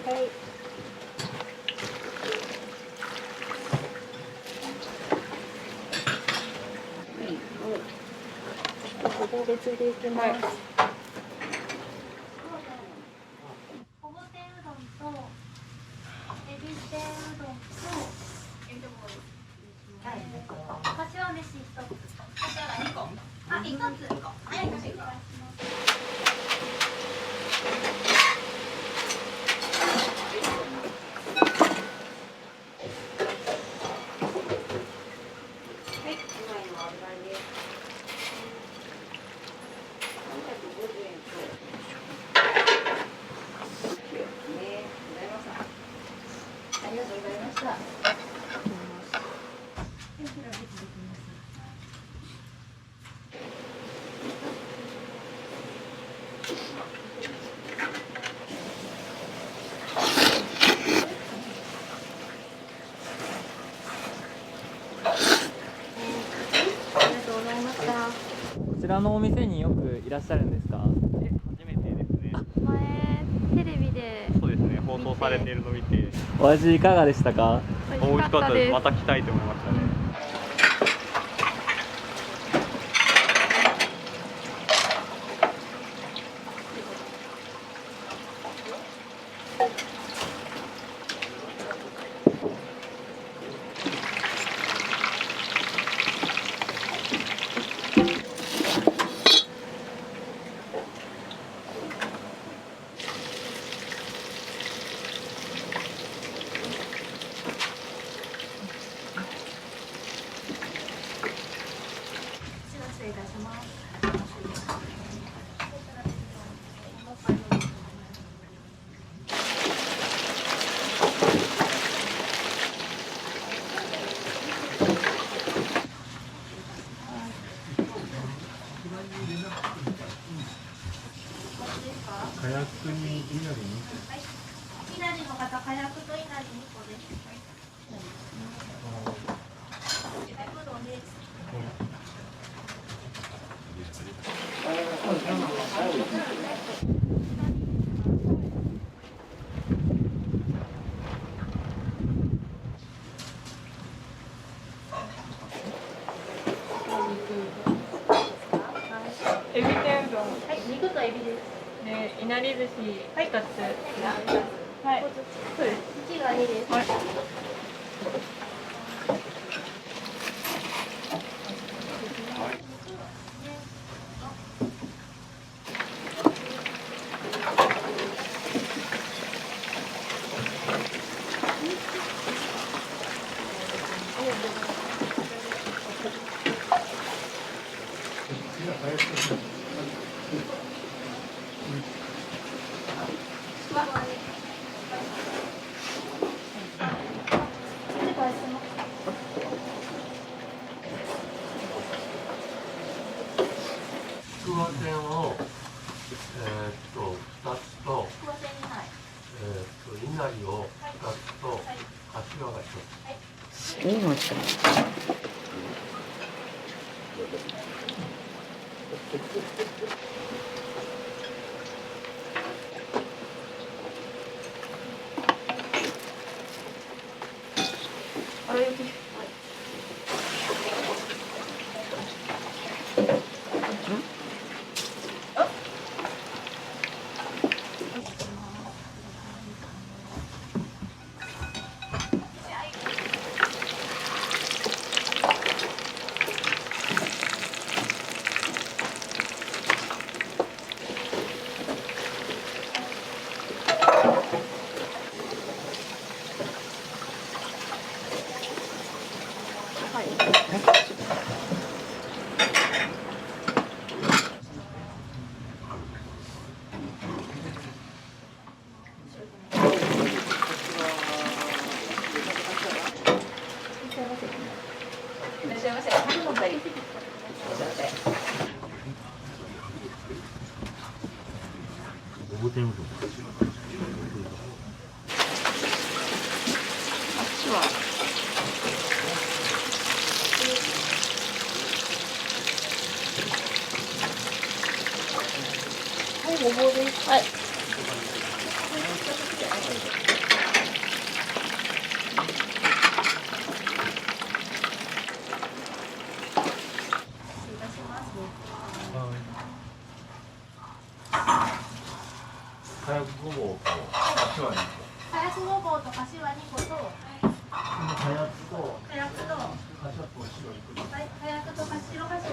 はい。個別でいきます。ほぼ天うどんとエビ天うどんとかしわ飯一つ。かしわが2個。あ、1つ。はい、お願いします。こちらのお店によくいらっしゃるんですか？初めてですね。前テレビでそうですね、放送されているのを見てお味いかがでしたか？美味しかったです。また来たいと思いましたね。と火薬と稲荷2個です。うどんです。エビ天うどん。はい、肉とエビです。で、いなり寿司2つ。はい。そうです。1が2です。はい。ちくわ天を、2つと、いなりを2つと、かしわが1つ。いいのした。あれよき。いらっしゃいませ。飲んだり。ゴム天うどん。あっちは。はい、ごぼうです。はい。かやくごぼうとかしわ2個。かやくごぼうとかしわ2個と、かやくと、かやくと、かしわと白1個。はい、かやくとか白かしわ。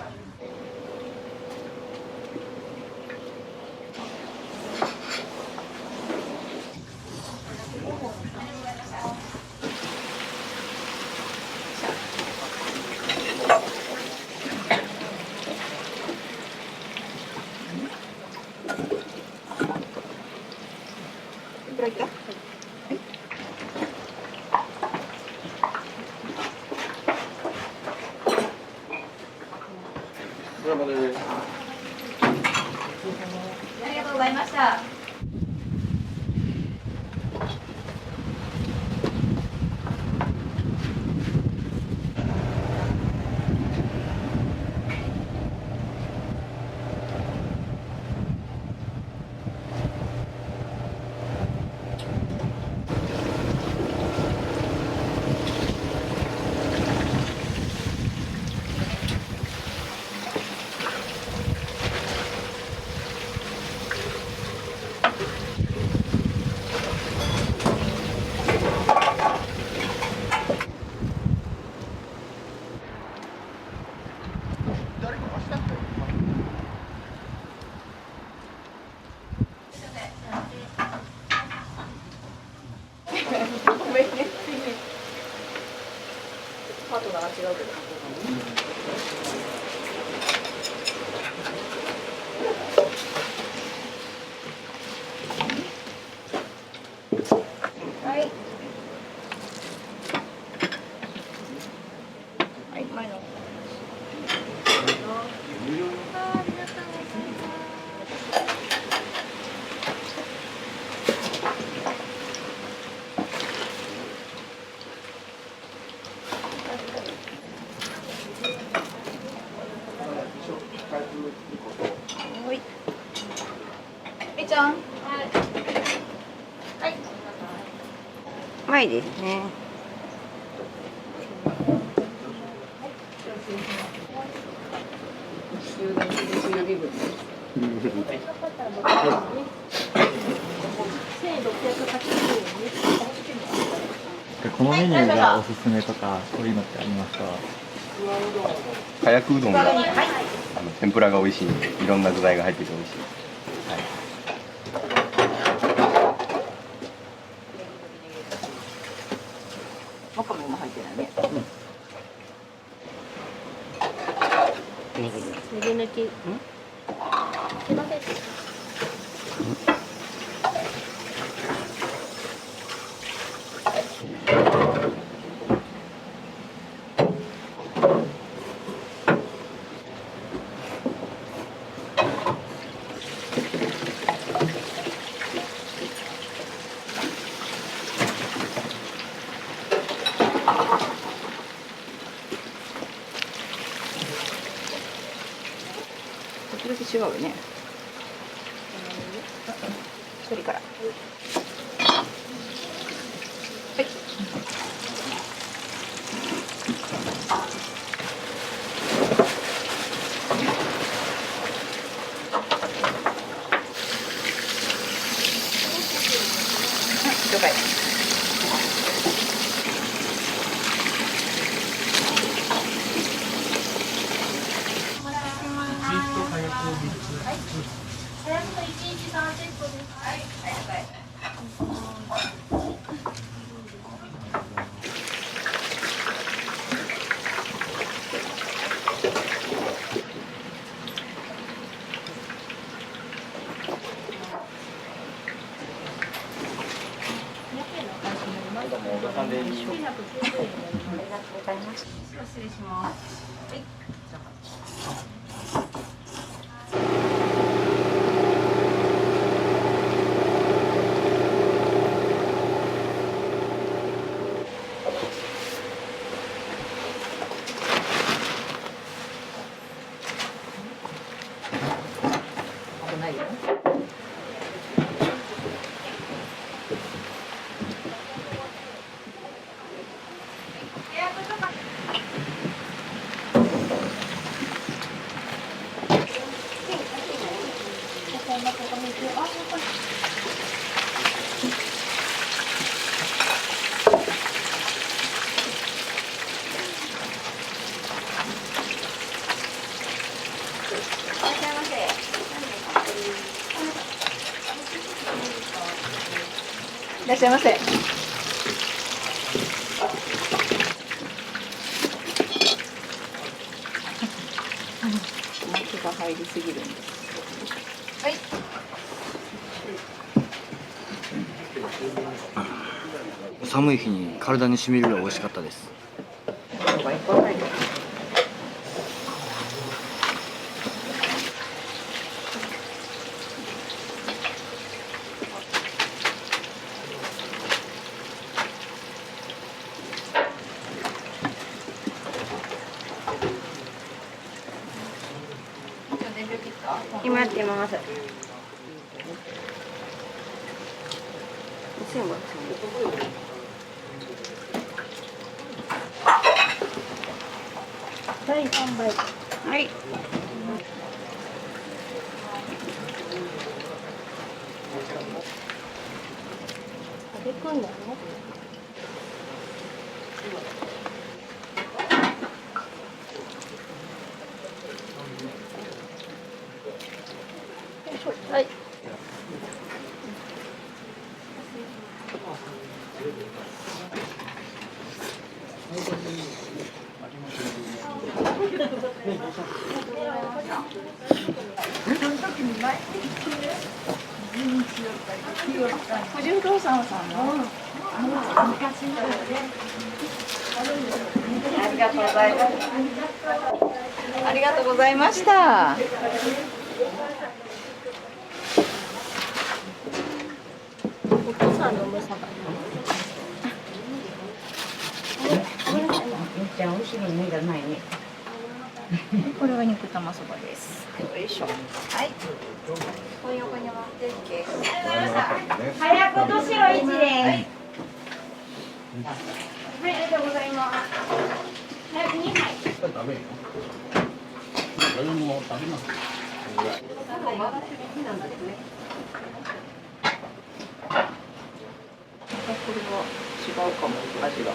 いくらいった？ありがとうございました。ごめんね。パートナーが違うけど。はい。はい、前の。貝ですね。このメニューがおすすめとかそういうのってありますか？かやくうどんが天ぷらが美味しいんで、いろんな具材が入ってて美味しい。わかめも入ってないね。ネギ抜き。すいません。時々違うよね。鶏から。はい。了解。早く1日3セットです。はい。失礼します。はい。危ないよ。いらっしゃいませ。熱が入りすぎるんです。はい。寒い日に体に染みるぐらい美味しかったです。今やってます。第3杯。はい。食べ込んだね。はい。藤不動産さんの昔のありがとうございます。ありがとうございました。お父さんのむさば。めっちゃ後ろに目がないね。これは肉玉そばです。よいしょ。はい。こう横に回っていけ。早くとしろ1です。はい、ありがとうございます。早く2杯。ダメよ。誰も食べます。これは違うかも、味が。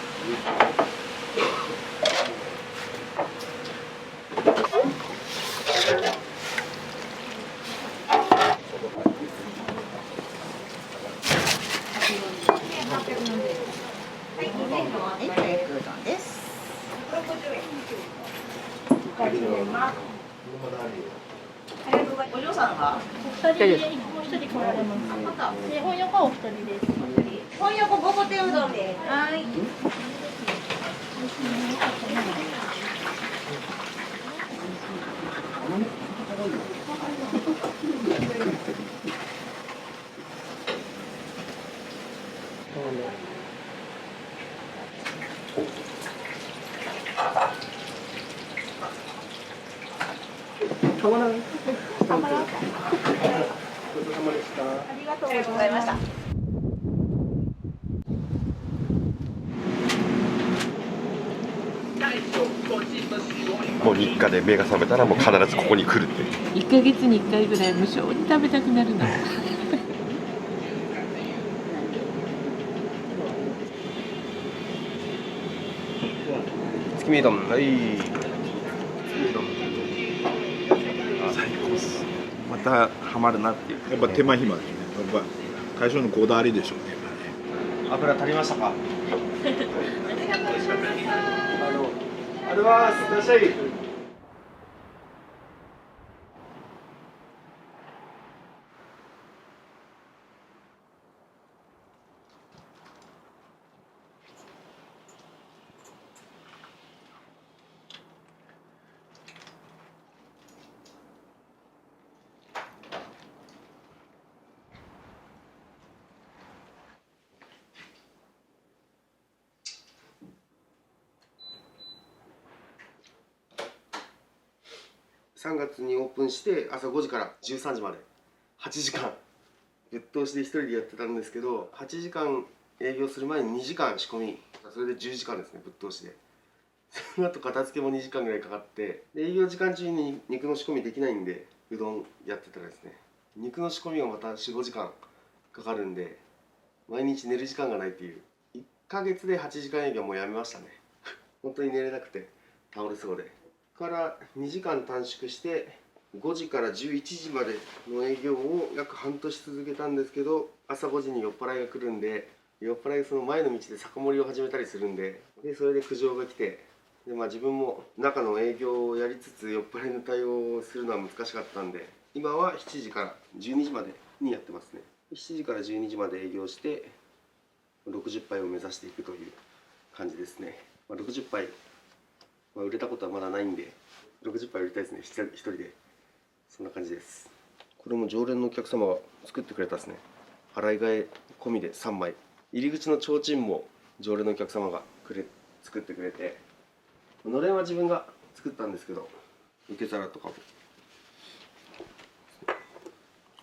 お嬢さんがお二人でもう一人来られます。で、本横はお二人です。本横ごぼ天うどんです。はい。たまらん。ありがとうございました。もう日課で目が覚めたらもう必ずここに来るっていう。1ヶ月に1回ぐらい無性に食べたくなるの。月見うどん、はい。最高っす。またハマるなっていう。やっぱ手間暇ですね。やっぱ会社のこだわりでしょうね。油足りましたか？あります。いらっしゃい。3月にオープンして朝5時から13時まで8時間ぶっ通しで1人でやってたんですけど、8時間営業する前に2時間仕込み、それで10時間ですね、ぶっ通しで。その後片付けも2時間ぐらいかかって、で営業時間中に肉の仕込みできないんでうどんやってたらですね、肉の仕込みがまた 4,5 時間かかるんで毎日寝る時間がないっていう。1ヶ月で8時間営業もうやめましたね。本当に寝れなくて倒れそうで。から2時間短縮して5時から11時までの営業を約半年続けたんですけど、朝5時に酔っ払いが来るんで、酔っ払いがその前の道で酒盛りを始めたりするんで、それで苦情が来て、で自分も中の営業をやりつつ酔っ払いの対応をするのは難しかったんで、今は7時から12時までにやってますね。7時から12時まで営業して60杯を目指していくという感じですね。60杯売れたことはまだないんで60杯売りたいですね、一人で。そんな感じです。これも常連のお客様が作ってくれたですね。洗い替え込みで3枚。入り口の提灯も常連のお客様が作ってくれて、のれんは自分が作ったんですけど、受け皿とかも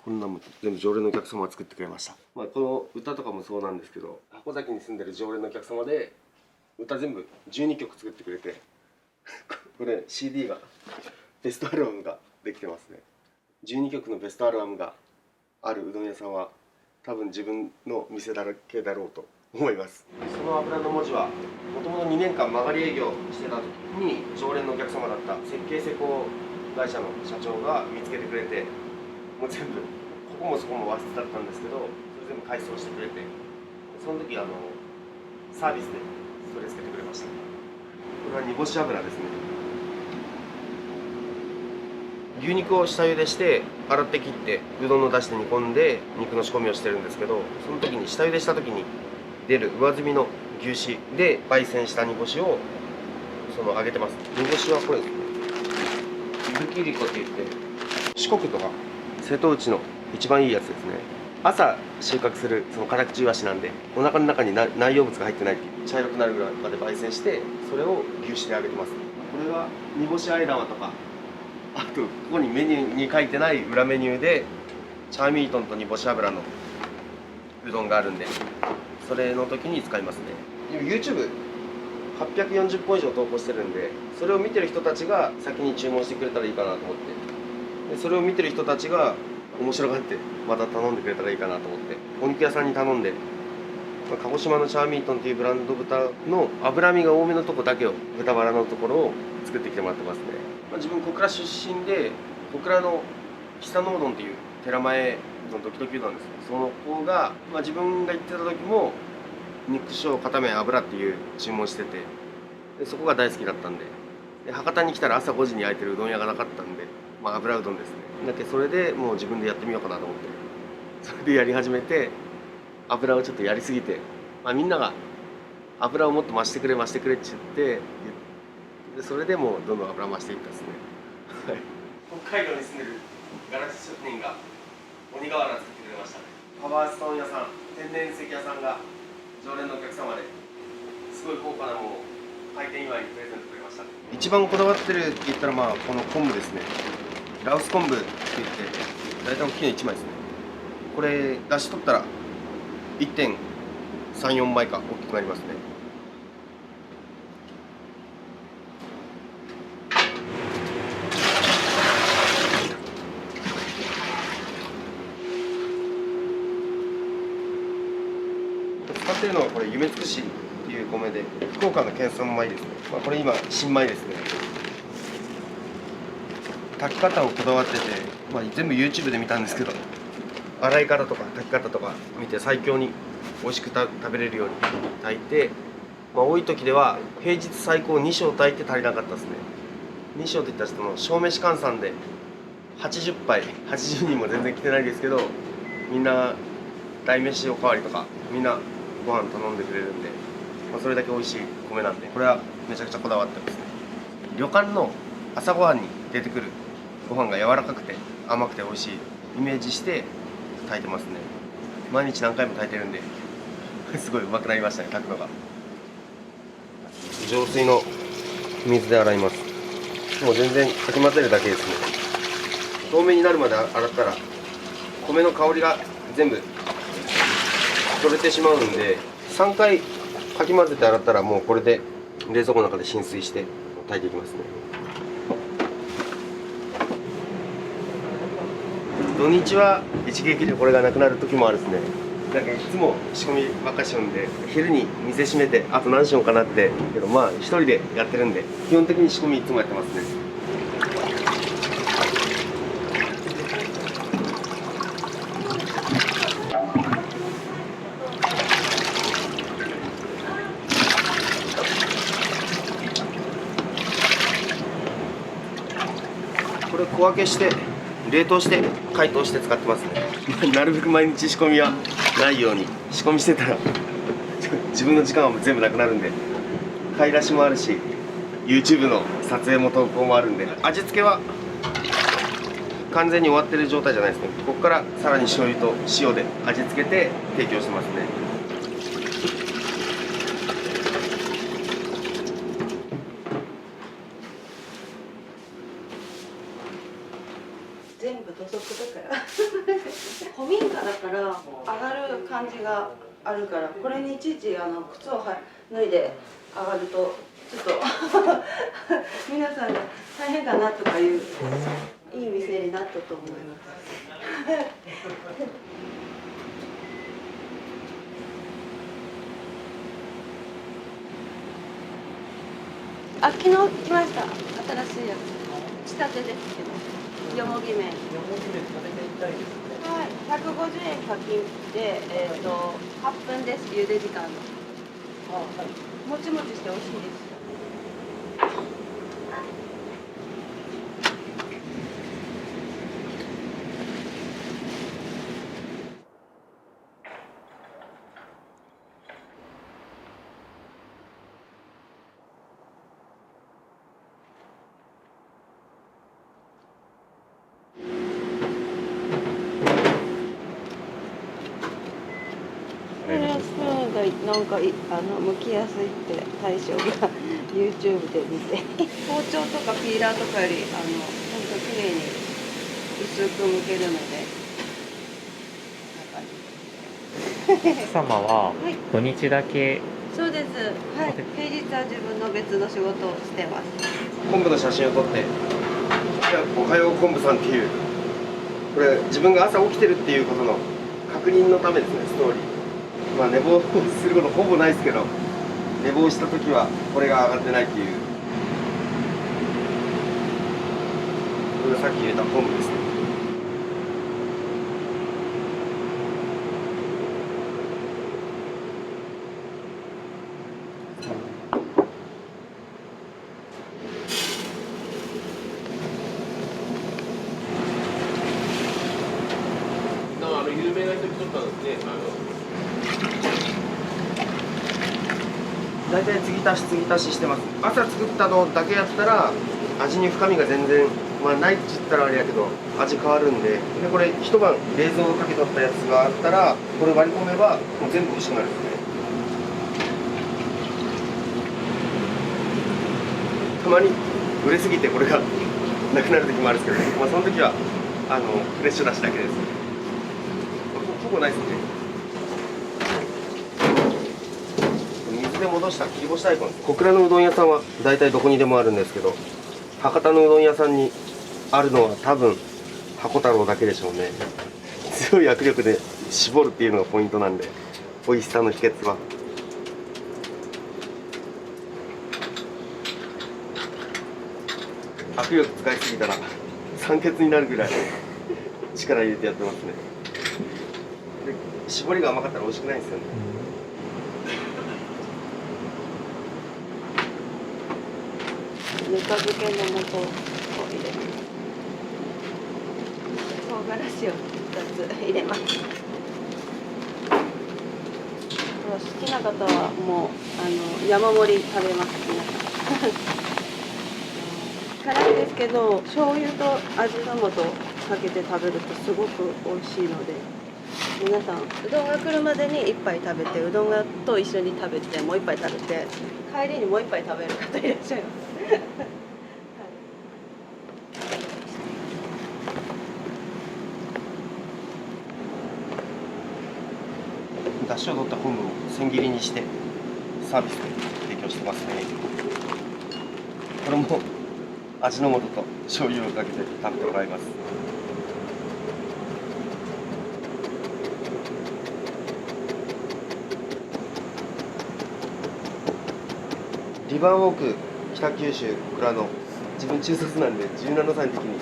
こんなも全部常連のお客様が作ってくれました。この歌とかもそうなんですけど、箱崎に住んでる常連のお客様で歌全部12曲作ってくれて、これ CD がベストアルバムができてますね。12曲のベストアルバムがあるうどん屋さんは多分自分の店だけだろうと思います。その油の文字はもともと2年間曲がり営業してた時に常連のお客様だった設計施工会社の社長が見つけてくれて、もう全部ここもそこも和室だったんですけど、それ全部改装してくれて、その時サービスでそれつけてくれました。これは煮干し油ですね。牛肉を下茹でして洗って切ってうどんの出汁で煮込んで肉の仕込みをしてるんですけど、その時に下茹でした時に出る上澄みの牛脂で焙煎した煮干しを揚げてます。煮干しはこれですね、伊吹リコって言って四国とか瀬戸内の一番いいやつですね。朝収穫するカタクチイワシなんで、お腹の中に内容物が入ってないっていう、茶色くなるぐらいまで焙煎してそれを牛脂で揚げてます。これは煮干しあえ玉とか、あとここにメニューに書いてない裏メニューでチャーミートンと煮干し油のうどんがあるんで、それの時に使いますね。YouTube 840本以上投稿してるんで、それを見てる人たちが先に注文してくれたらいいかなと思って、でそれを見てる人たちが面白がってまた頼んでくれたらいいかなと思って、お肉屋さんに頼んで、鹿児島のチャーミートンっていうブランド豚の脂身が多めのとこだけを、豚バラのところを作ってきてもらってますね。自分小倉出身で、小倉の久能うどんっていう寺前のドキドキうどんですね。その子が、自分が行ってた時も肉小片面油っていう注文してて、でそこが大好きだったんで、博多に来たら朝5時に開いてるうどん屋がなかったんで、油うどんですね。だけどそれでもう自分でやってみようかなと思って、それでやり始めて、油をちょっとやりすぎて、みんなが油をもっと増してくれって言って、でそれでもうどんどん油増していったですね。はい、北海道に住んでるガラス職人が鬼瓦作ってくれましたね。パワーストーン屋さん、天然石屋さんが常連のお客様ですごい高価なものを開店祝いにプレゼントくれました。一番こだわってるって言ったらこの昆布ですね。ラオス昆布って言って大体大きいの1枚ですね。これ出し取ったら 1.34 倍か大きくなりますね。使ってるのはこれ夢尽くしっていう米で、福岡の県産米ですね。これ今新米ですね。炊き方をこだわってて、全部 YouTube で見たんですけど、洗い方とか炊き方とか見て最強に美味しく食べれるように炊いて、多い時では平日最高2升炊いて足りなかったですね。2升って言ったらその小飯換算で80杯、80人も全然来てないですけど、みんな大飯おかわりとかみんなご飯頼んでくれるんで、それだけ美味しい米なんで、これはめちゃくちゃこだわってますね。旅館の朝ごはんに出てくるご飯が柔らかくて甘くて美味しいイメージして炊いてますね。毎日何回も炊いてるんですごいうまくなりましたね、炊くのが。浄水の水で洗います。もう全然かき混ぜるだけですね。透明になるまで洗ったら米の香りが全部取れてしまうんで、3回かき混ぜて洗ったらもうこれで冷蔵庫の中で浸水して炊いていきますね。土日は一撃でこれがなくなる時もあるですね。なんかいつも仕込みばっかしようんで、昼に店閉めてあと何しようかなってけど、一人でやってるんで基本的に仕込みいつもやってますね。これ小分けして冷凍して解凍して使ってますね。なるべく毎日仕込みはないように、仕込みしてたら自分の時間は全部なくなるんで、買い出しもあるし YouTube の撮影も投稿もあるんで、味付けは完全に終わってる状態じゃないですね。ここからさらに醤油と塩で味付けて提供してますね。全部土足だから古民家だから上がる感じがあるから、これにいちいち靴を脱いで上がるとちょっと皆さんが大変だなとかいういい店になったと思いますあ、昨日来ました。新しいやつ。仕立てですけど。よもぎ麺。よもぎ麺食べてみたいですね。はい、150円課金で、8分です。茹で時間の。もちもちして美味しいです。なんか剥きやすいって大将が YouTube で見て包丁とかピーラーとかよりほんと綺麗に薄く剥けるのでこんな感じ様は土日だけ、そうです。はい。平日は自分の別の仕事をしてます。昆布の写真を撮って、おはよう昆布さんっていう、これ自分が朝起きてるっていうことの確認のためですね、ストーリー。まあ寝坊することほぼないですけど、寝坊した時はこれが上がってないっていう。これがさっき入れた昆布ですね。有名な人に撮ったんですね。大体継ぎ足ししてます。朝作ったのだけやったら味に深みが全然、ないって言ったらあれやけど味変わるんで、これ一晩冷蔵庫かけとったやつがあったらこれ割り込めばもう全部美味しくなるんですね。たまに売れすぎてこれがなくなる時もあるんですけど、その時はフレッシュ出しだけです。ほぼないですね。水で戻した切り干し大根です。小倉のうどん屋さんは大体どこにでもあるんですけど、博多のうどん屋さんにあるのは多分箱太郎だけでしょうね。強い握力で絞るっていうのがポイントなんで、美味しさの秘訣は。握力使いすぎたら酸欠になるぐらい力入れてやってますね。で絞りが甘かったら美味しくないんですよね。ぬか漬けの素を入れます。唐辛子を2つ入れます。好きな方はもう山盛り食べます。皆さん辛いですけど、醤油と味の素かけて食べるとすごく美味しいので、皆さんうどんが来るまでに1杯食べて、うどんがと一緒に食べて、もう1杯食べて、帰りにもう1杯食べる方いらっしゃいます。だしを取った昆布を千切りにしてサービスで提供してますね。これも味の素と醤油をかけて食べてもらいます。リバーウォーク北九州小倉の、自分中卒なんで17歳の時に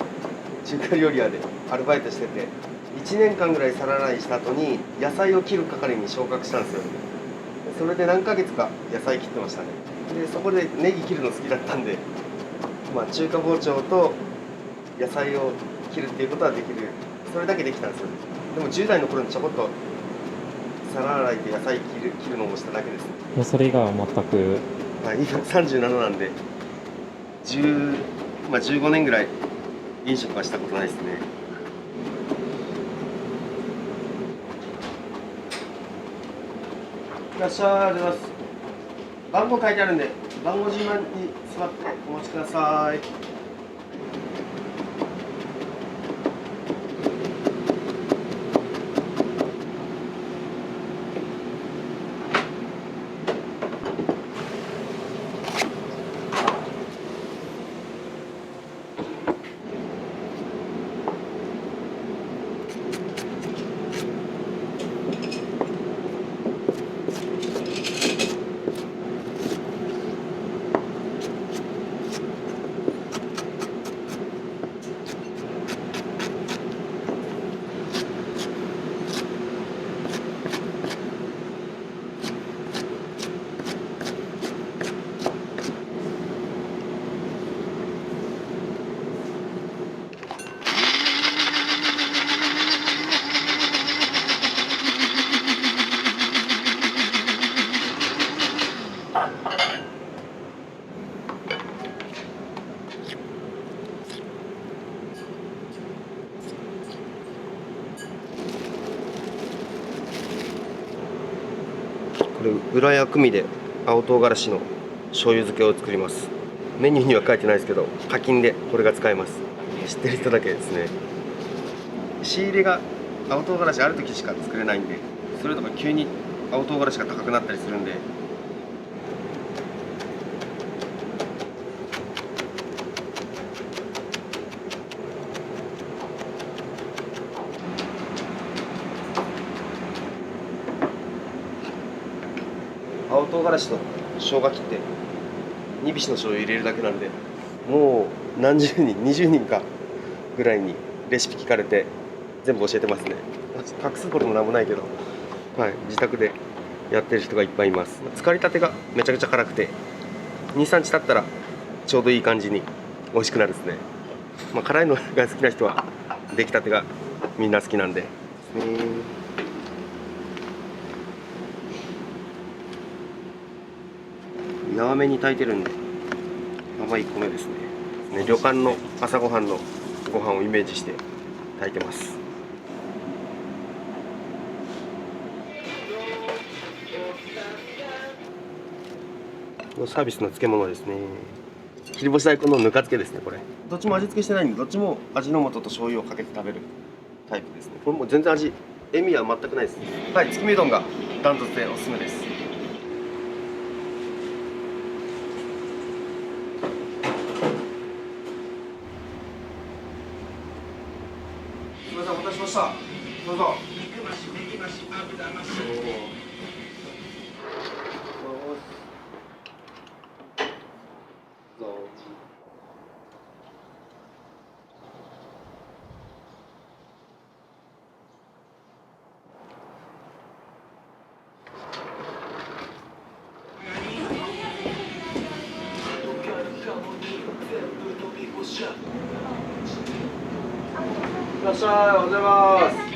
中華料理屋でアルバイトしてて、1年間ぐらい皿洗いした後に野菜を切る係に昇格したんですよ。それで何ヶ月か野菜切ってましたね。でそこでネギ切るの好きだったんで、中華包丁と野菜を切るっていうことはできる、それだけできたんですよ。でも10代の頃にちょこっと皿洗いで野菜切るのをしただけです。もうそれ以外は全く。今37なんで15年ぐらい飲食はしたことないですね。いらっしゃい、ありがとうございます。番号書いてあるんで、番号順番に座ってお待ちください。これ裏薬味で青唐辛子の醤油漬けを作ります。メニューには書いてないですけど、課金でこれが使えます。知ってる人だけですね。仕入れが青唐辛子ある時しか作れないんで、それとか急に青唐辛子が高くなったりするんで。青唐辛子と生姜切って煮びしの醤油入れるだけなんで、もう何十人20人かぐらいにレシピ聞かれて全部教えてますね。隠すこともなんもないけど、はい、自宅でやってる人がいっぱいいます。浸かりたてがめちゃくちゃ辛くて 2,3 日経ったらちょうどいい感じに美味しくなるですね。まあ、辛いのが好きな人は出来たてがみんな好きなんで。長めに炊いてるんで甘い米ですね。旅館の朝ごはんのご飯をイメージして炊いてます。サービスの漬物ですね。切り干し大根のぬか漬けですね。これどっちも味付けしてないんで、どっちも味の素と醤油をかけて食べるタイプですね。これも全然塩味は全くないですね。はい、月見うどんがダントツでおすすめです。すみません、お待たせしました。どうぞ。いらっしゃい、おはようございます。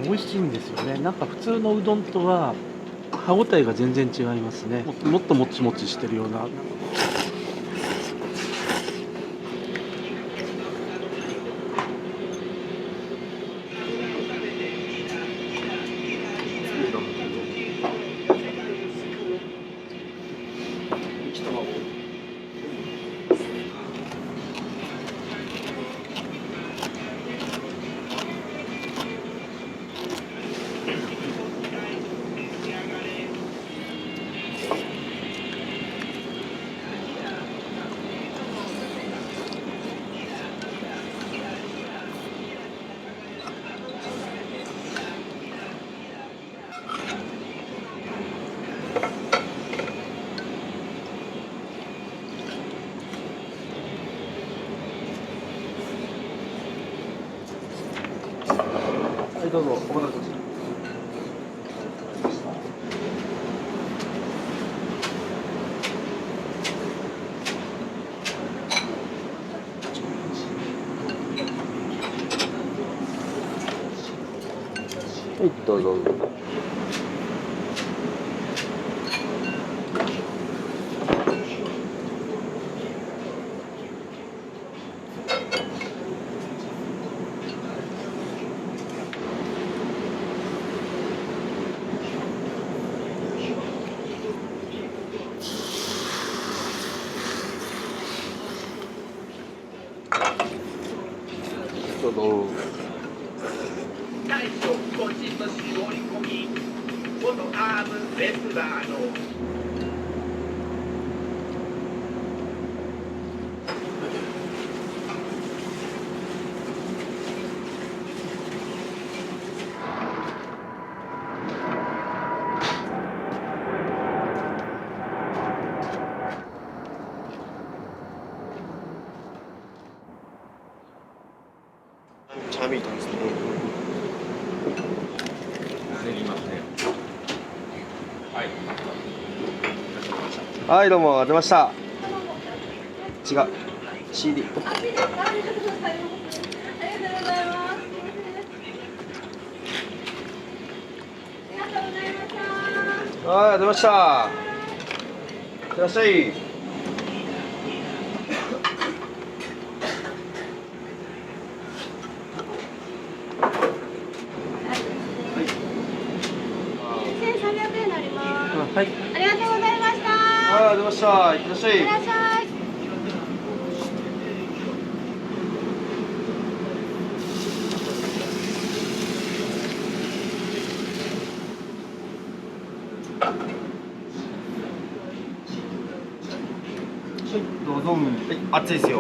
美味しいんですよね。なんか普通のうどんとは歯ごたえが全然違いますね。もっともちもちしてるような。はい、どうぞ、お待たせしました。はい、どうぞ。うどん。チャーミートですね。はい、どうも、出ました。違う、CD。はい、出ました。いってらっしゃい。1300円になります。はい。ありがとうございました。はい、出ました。いってらっしゃい。いってらっしゃい。どうぞ。はい、熱いですよ。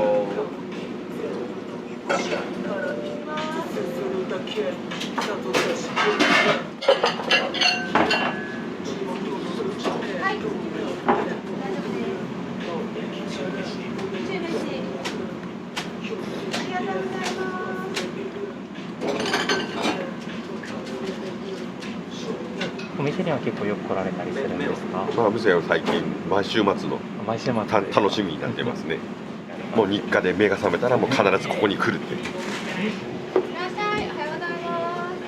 お店には結構よく来られたりするんですか？まあ、店は最近毎週末の毎週末楽しみになってますね。もう日課で目が覚めたらもう必ずここに来るっていう。いらっしゃい。おはようございます。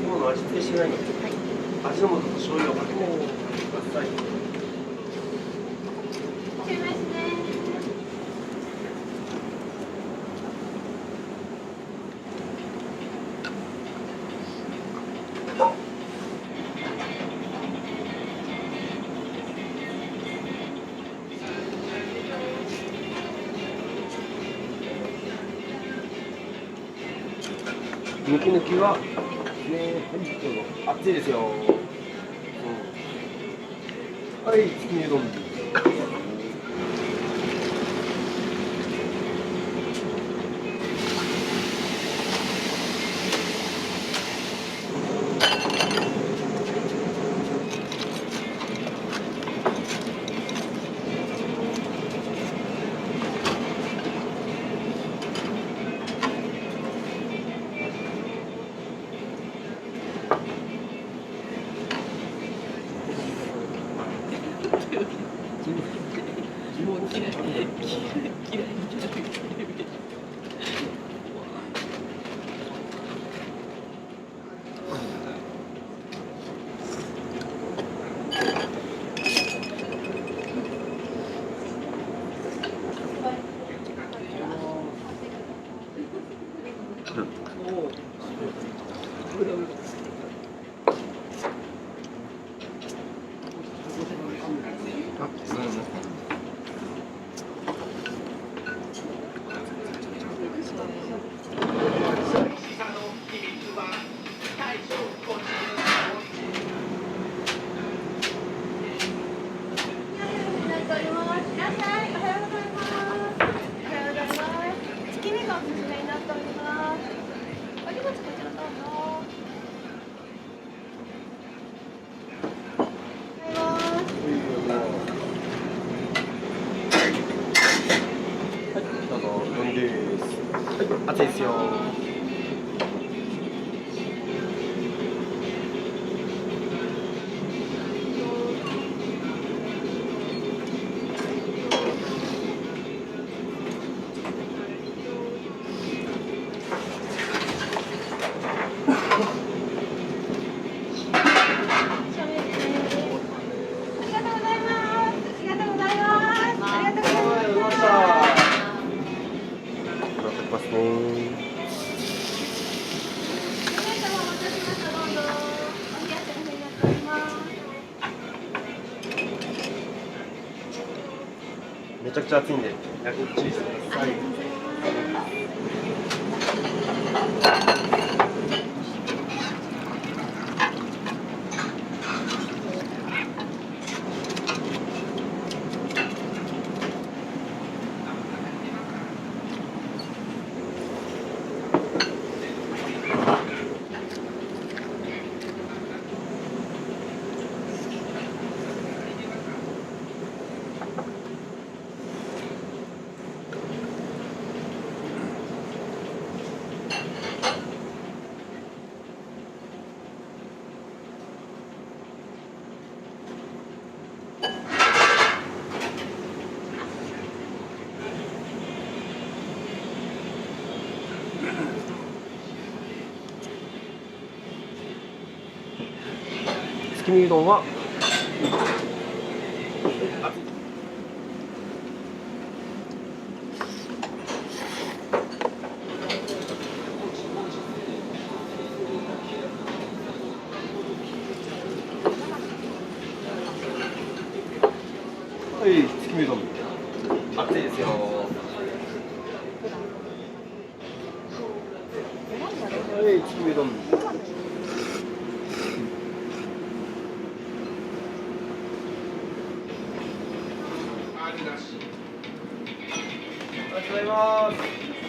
今の味付けしてないので、味の素と醤油をかけてください。注文します。抜き抜きは、ね、どうぞ。熱いですよ。はい、月見うどん。もう嫌い熱いですよ。ちゃくちゃ暑いんで焼き注意してください。月見うどんははい、月見うどん熱いですよ。はい、月見うどんありがとうございます。いっ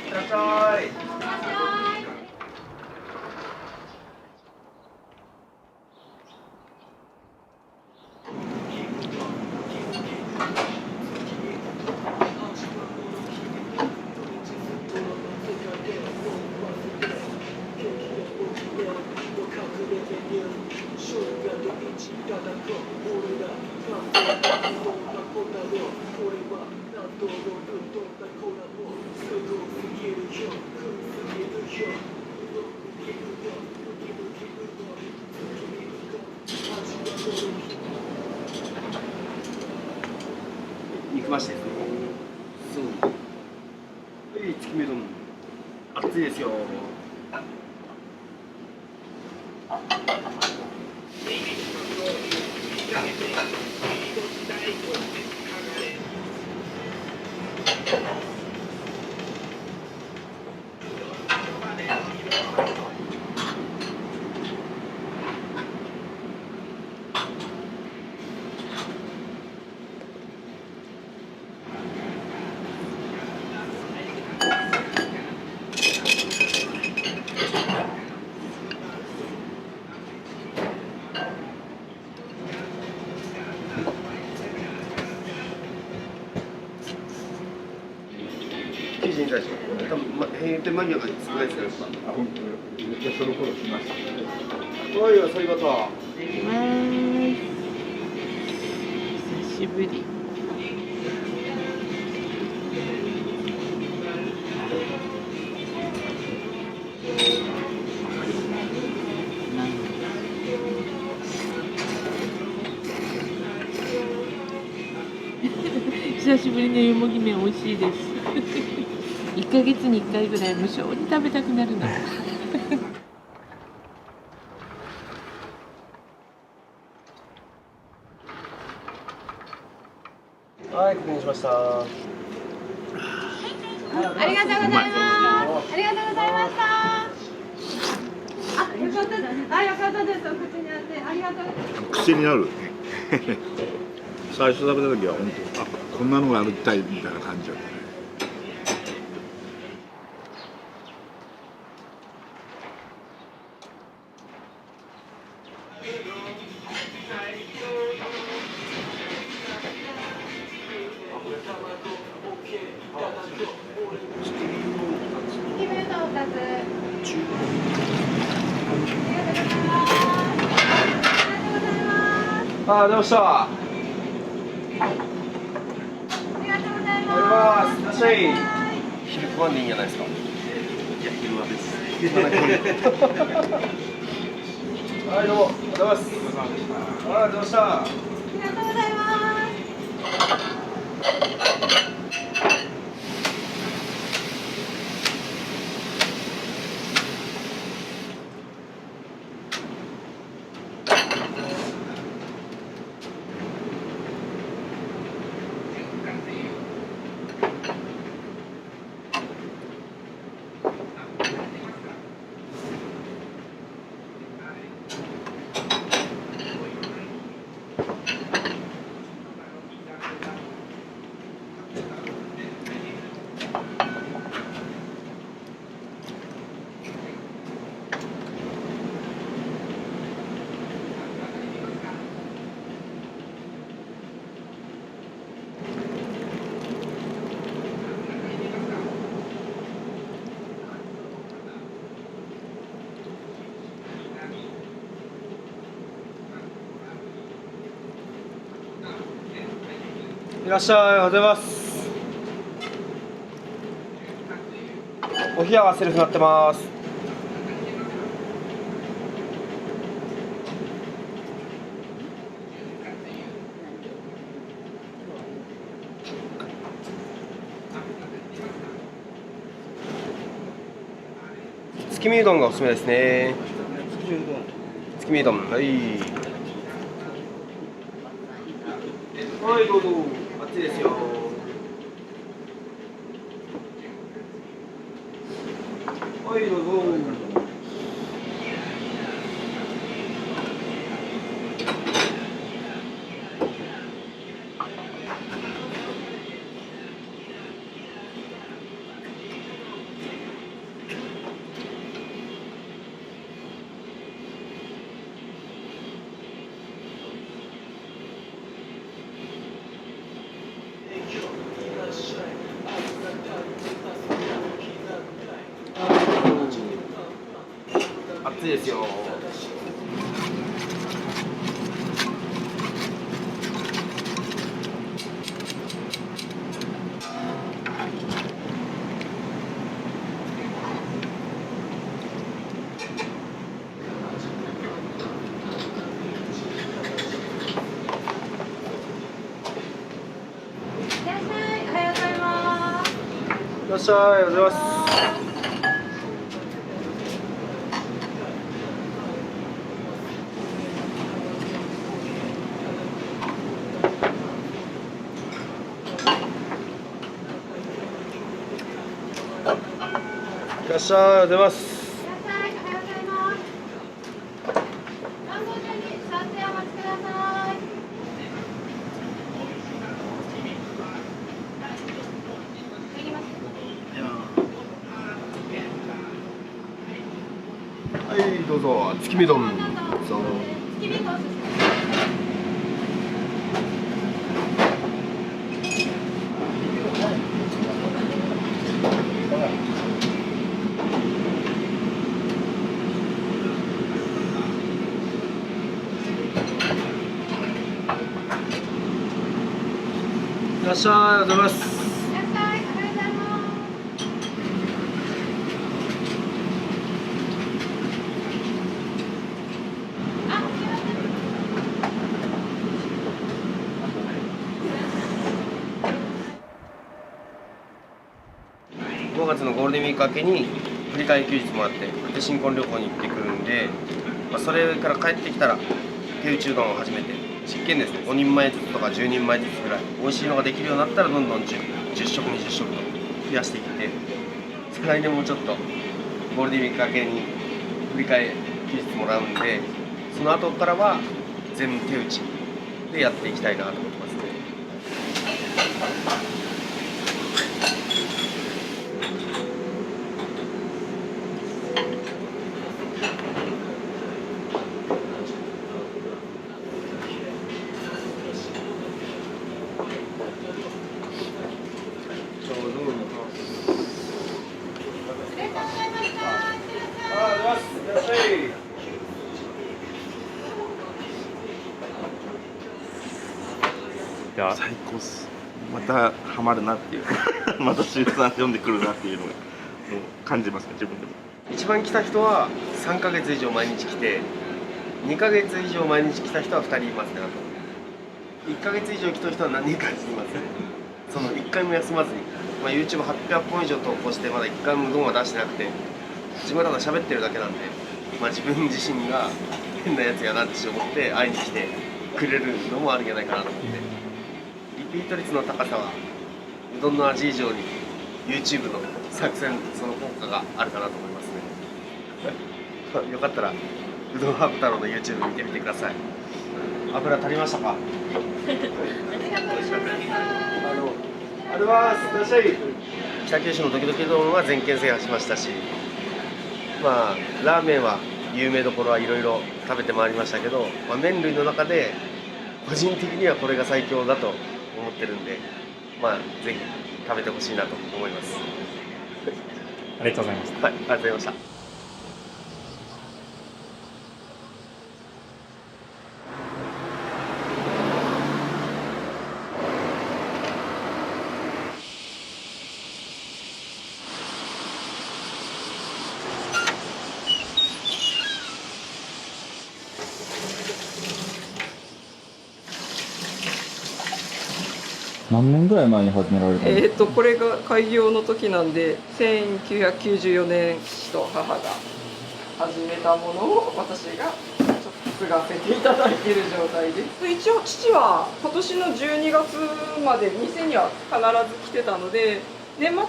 てらっしゃい。肉増しですね。そう。はい、月見うどん。熱いですよ。生地に対して多分閉店間際が少ないですけど、あ、本当。いや、その頃来ました。はい、そういうこと。久しぶり。久しぶりのよもぎ麺美味しいです。1ヶ月に1回ぐらい無性に食べたくなるの。はい、確認しました。ありがとうございます。ありがとうございました。あ、よかったです。あ、よかったです。お口にあって、ありがとう。癖になる。最初食べた時は本当、あ、こんなのがあるたいみたいな感じだったね。あ、出ました。ありがとうございます。いらっしゃい。昼食わんでいいんじゃないですか。いや、昼はです。はい、どうも。ありがとうございます。あ、出ました。ありがとうございます。いらっしゃい、おはようございます。お冷やはセルフになってます。月見うどんがおすすめですね。月見うどん、はい。はい、どうぞ。熱いですよ。はい、どうぞ。熱いですよ。いらっしゃい、おはようございます。いらっしゃい、おはようございます。はい、どうぞ。月見丼。そう。いらっしゃい、おはようございます。5月のゴールデンウィーク明けに振り替え休日もらってで新婚旅行に行ってくるんで、それから帰ってきたら手打ちうどんを始めて実験ですね、5人前ずつとか10人前ずつぐらい美味しいのができるようになったらどんどん 10食20食と増やしていって来年もちょっとゴールデンウィーク明けに振り替え休日もらうんで、その後からは全部手打ちでやっていきたいなと思ってますね。最高っす。またハマるなっていうまた週3読んでくるなっていうのを感じますね、自分でも。一番来た人は3ヶ月以上毎日来て、2ヶ月以上毎日来た人は2人いますね。あと1ヶ月以上来た人は何人かいますね。その1回も休まずに、YouTube800 本以上投稿してまだ1回もうどんは出してなくて、自分らが喋ってるだけなんで、自分自身が変なやつやなって思って会いに来てくれるのもあるんじゃないかなと思って、リピート率の高さはうどんの味以上に YouTube の作戦、その効果があるかなと思いますね。よかったらうどんハーブ太郎の YouTube 見てみてください。油足りましたか？あります。いらっしゃい。北九州のドキドキうどんは全県制覇しましたし、ラーメンは有名どころはいろいろ食べてまいりましたけど、麺類の中で個人的にはこれが最強だと思ってるんで、ぜひ食べてほしいなと思います。ありがとうございました。はい、ありがとうございました。何年ぐらい前に始められたんですか？これが開業の時なんで、1994年父と母が始めたものを私がちょっと継がせていただいている状態です。一応父は今年の12月まで店には必ず来てたので、年末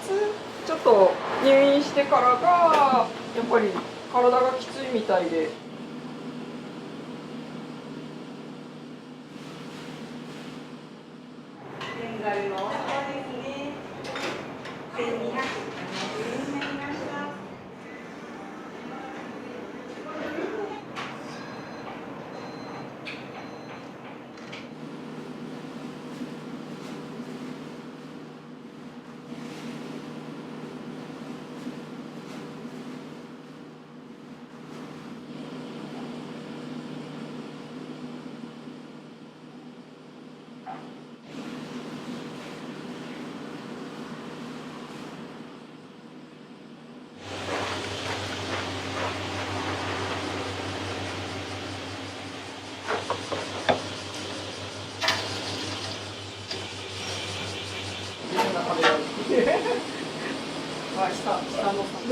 ちょっと入院してからがやっぱり体がきついみたいで。現在のお値段ですね。1270円になりました。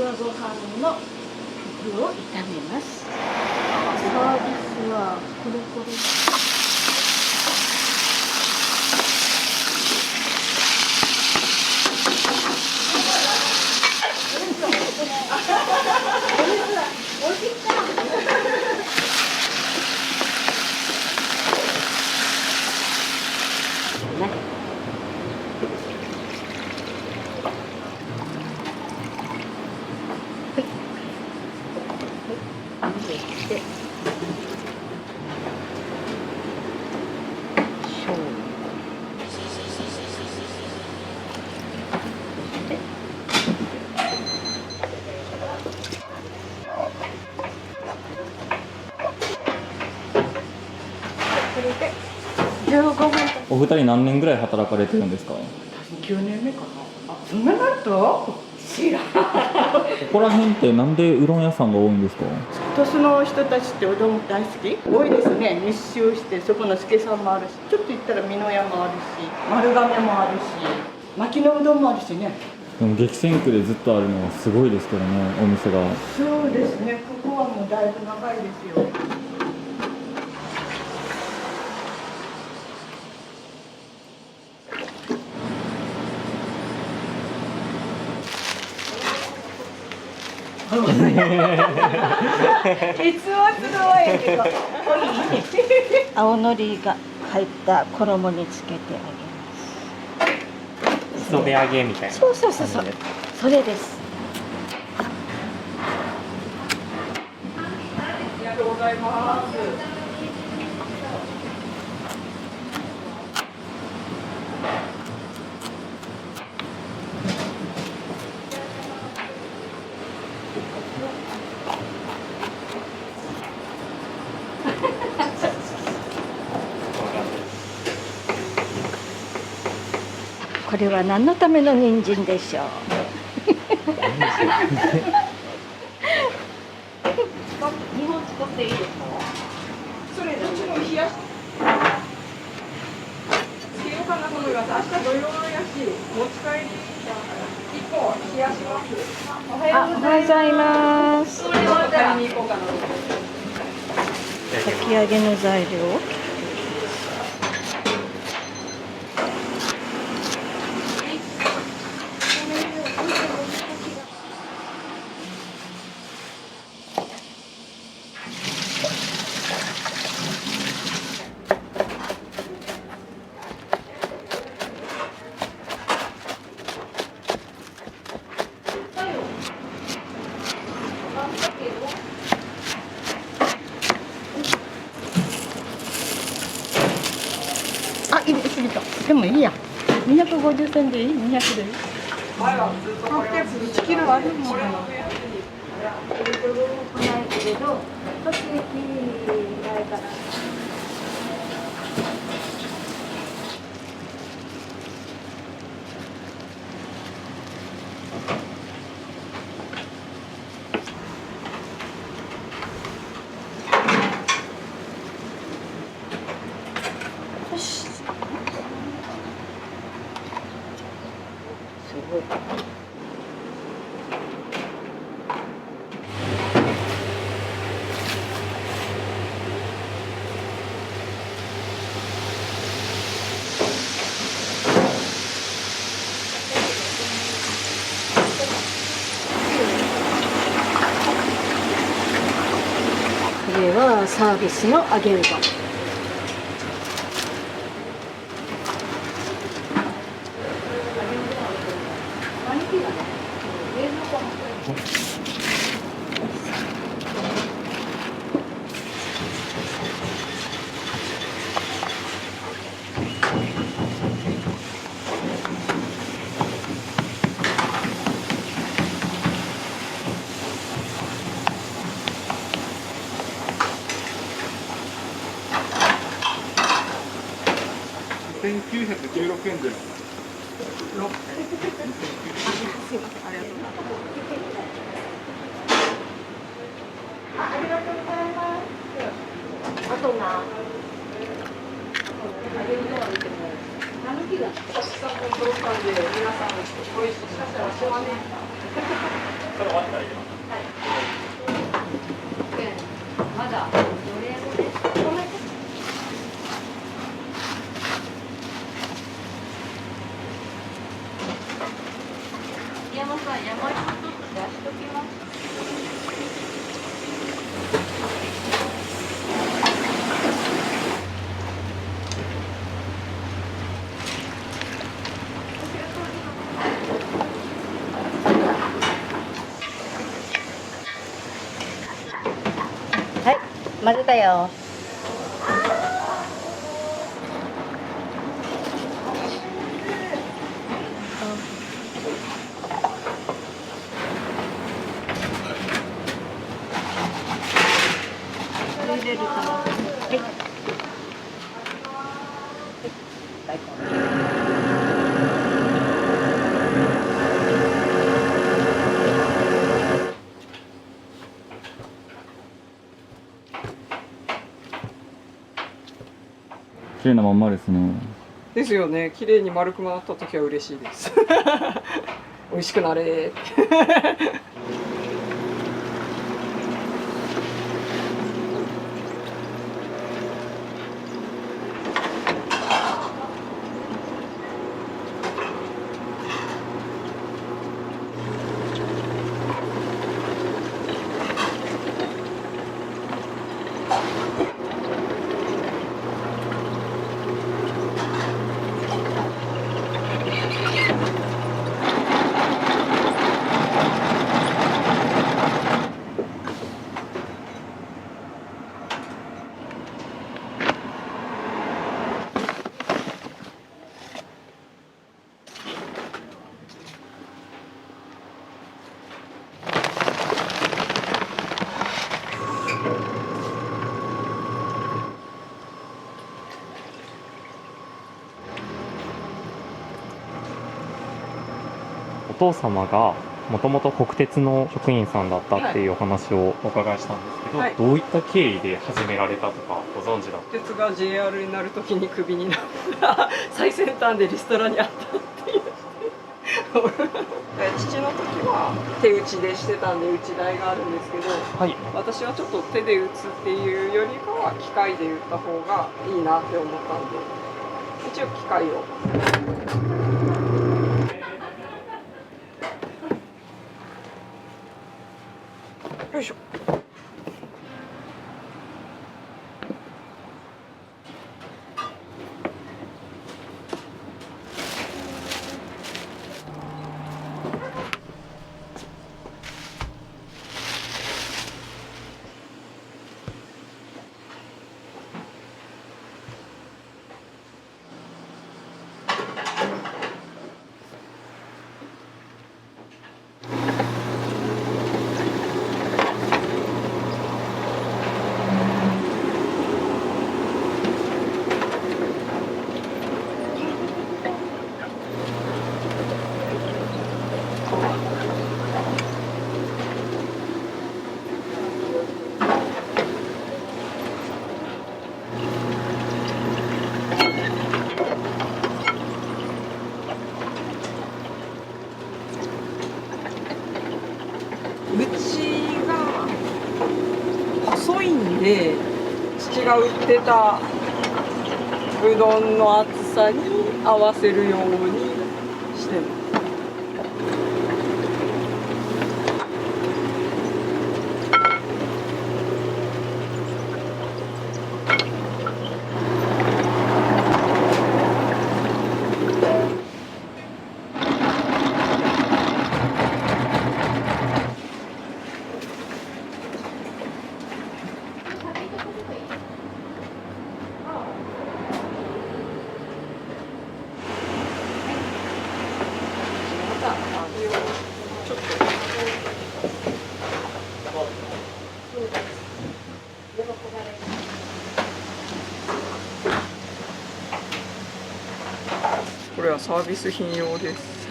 ご飯の具を炒めます。サービスはこれこれ。お二人何年ぐらい働かれてるんですか？9年目かな。あ、そんななると知らん。ここら辺ってなんでうどん屋さんが多いんですか？鳥栖の人たちってうどん大好き多いですね。密集して、そこの助さんもあるし、ちょっと行ったら美濃屋もあるし、丸亀もあるし、牧野うどんもあるしね。でも激戦区でずっとあるのはすごいですけどね、お店が。そうですね、ここはもうだいぶ長いですよ。いつもすごいけど青のりが入った衣につけてあげます。磯辺揚げみたいな。そうそうそうそう、それです。ありがとうございます。これは何のための人参でしょう。日本使っていいですか？それどっちも冷やし。つけようかなと思います。明日土曜やし、持ち帰り1個冷やします。おはようございます。買いに行こうかなと思って。かき揚げの材料。あ、入れすぎた。でもいいや。250銭でいい？200でいい？800、1キロあるもん。これほど来ないけれど、突撃ないから。よし。ま串の揚げうどん。1916円で。ありがとうございます。あとな。揚げうどんは見ても。たぬきが。さっきのロッカーで皆さんご一緒したらしまね。それ終わったら入れます。はい。まだ。お礼もね。ごめん。山さん、山芋ちょっと出しときます。はい、混ぜたよ。入れるから。はい。大根。綺麗なまんまですね。ですよね。綺麗に丸くなった時は嬉しいです。美味しくなれー。お父様がもともと国鉄の職員さんだったっていうお話をお伺いしたんですけど、はい、どういった経緯で始められたとかご存知だった？鉄が JR になるときにクビになった最先端でリストラにあったっていう父の時は手打ちでしてたんで打ち台があるんですけど、はい、私はちょっと手で打つっていうよりかは機械で打った方がいいなって思ったんで一応機械を。よいしょ。細いんで父が売ってたうどんの厚さに合わせるようにしてます。れはサービス品用です。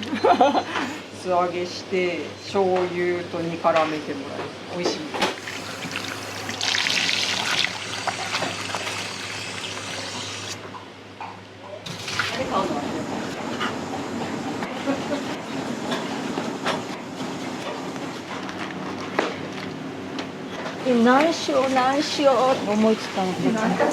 素揚げして醤油と煮絡めてもらう。美味しい。何しよう何しようと思いつかなかった。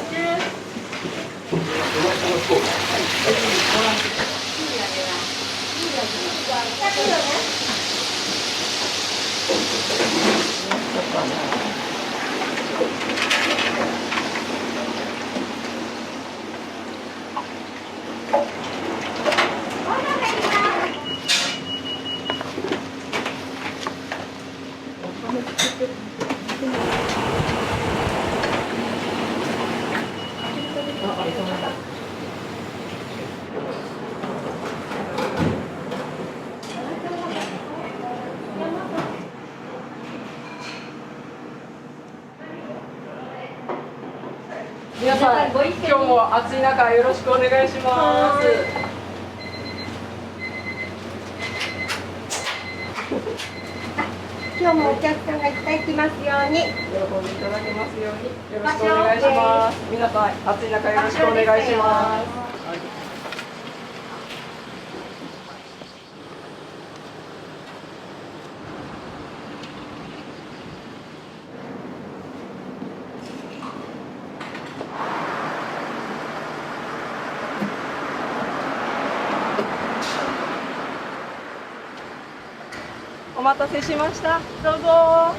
皆さん、今日も暑い中よろしくお願いします。今日もお客さんがいっぱい来ますように。喜んでいただけますようによろしくお願いします。皆さん、暑い中よろしくお願いします。お待たせしました。どうぞ。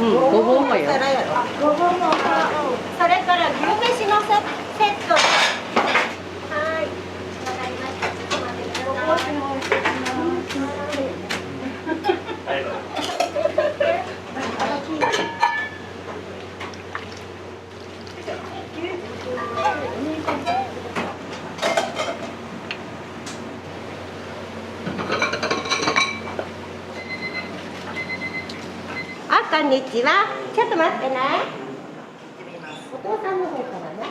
ごぼうもよ。ごぼうも、それから牛飯のセット。はい。わかりました。ちょっと待ってください。こんにちは。ちょっと待ってね。お父さんの方からね。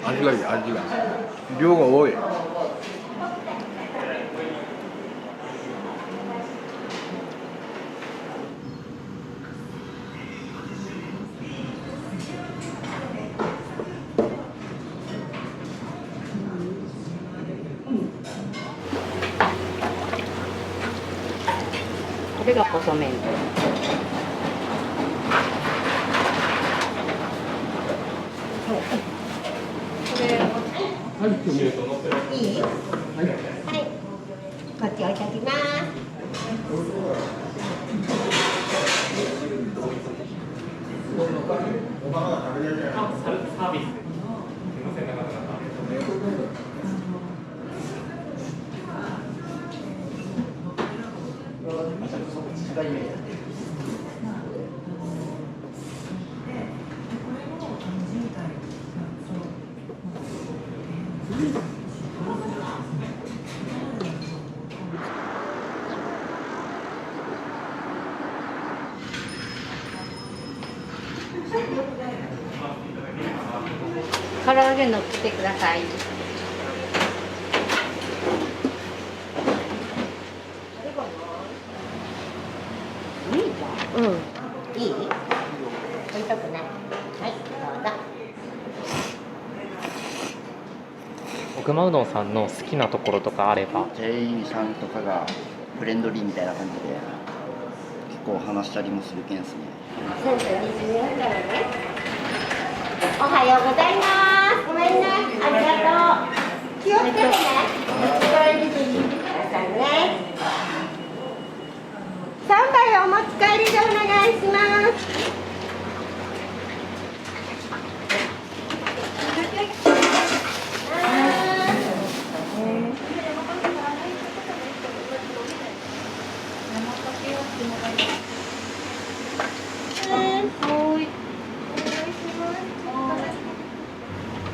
はい。味がいい、味が。量が多い。これが細麺。いい？はい。こっち置いておきます。サービス。唐揚げ乗っけてください。うん。いい？置いとくね。はい、どうぞ。奥間うどんさんの好きなところとかあれば。店員さんとかがフレンドリーみたいな感じで結構話したりもするけんですね。320円からね。おはようございます。ごめんね。ありがとう。気をつけてね。お疲れにしてくださいね。3杯お持ち帰りでお願いします。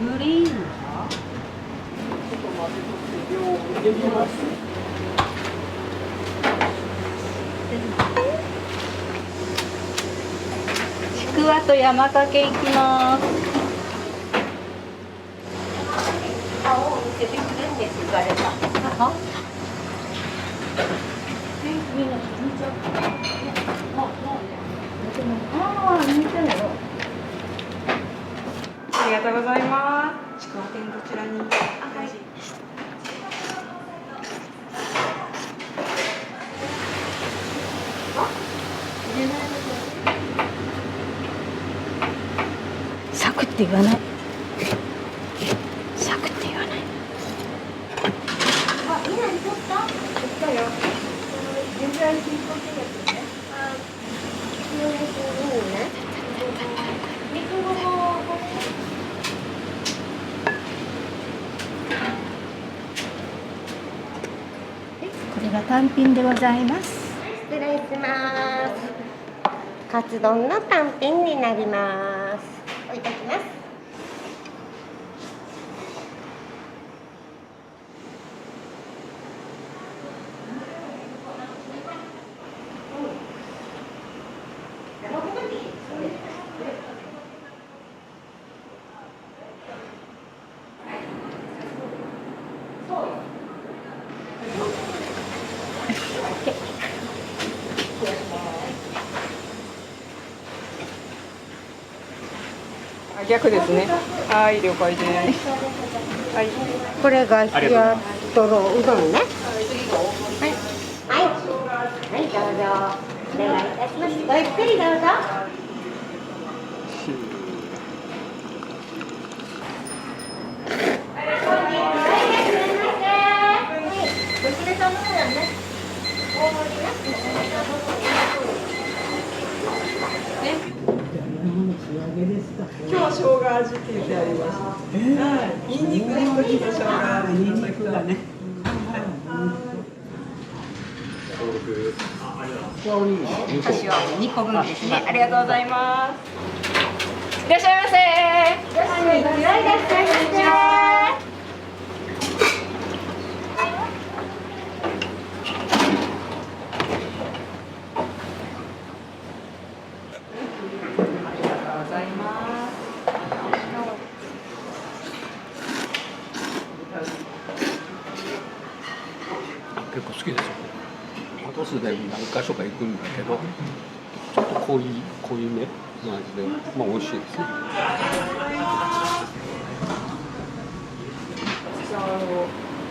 グリーン。ちくわと山かけいきます。顔を見せてくれんです言われた。ありがとうございます。ちくわ天どちらに？はい。サクって言わない。サクって言わない。あ、いいのに取った？取ったよ。全然緊張してるやつね。はい。いいね。肉ごぼう。これが単品でございます。失礼します。カツ丼の単品になります。置いときます。逆ですね。はい、了解です。はい。これが冷やとろうどんね。はい。はい。はい、どうぞ。お願いいたします。ごゆっくりどうぞ。今日は生姜味って言ってあります。はい。ニンニクの時と生姜味。ニンニクだね。私は2個分ですね。ありがとうございます。いらっしゃいませ。いらっしゃいませ。いらっしゃいませ。結構好きですよ。後数で何か所か行くんだけど、ちょっと濃いめの味で、まあ美味しいですね。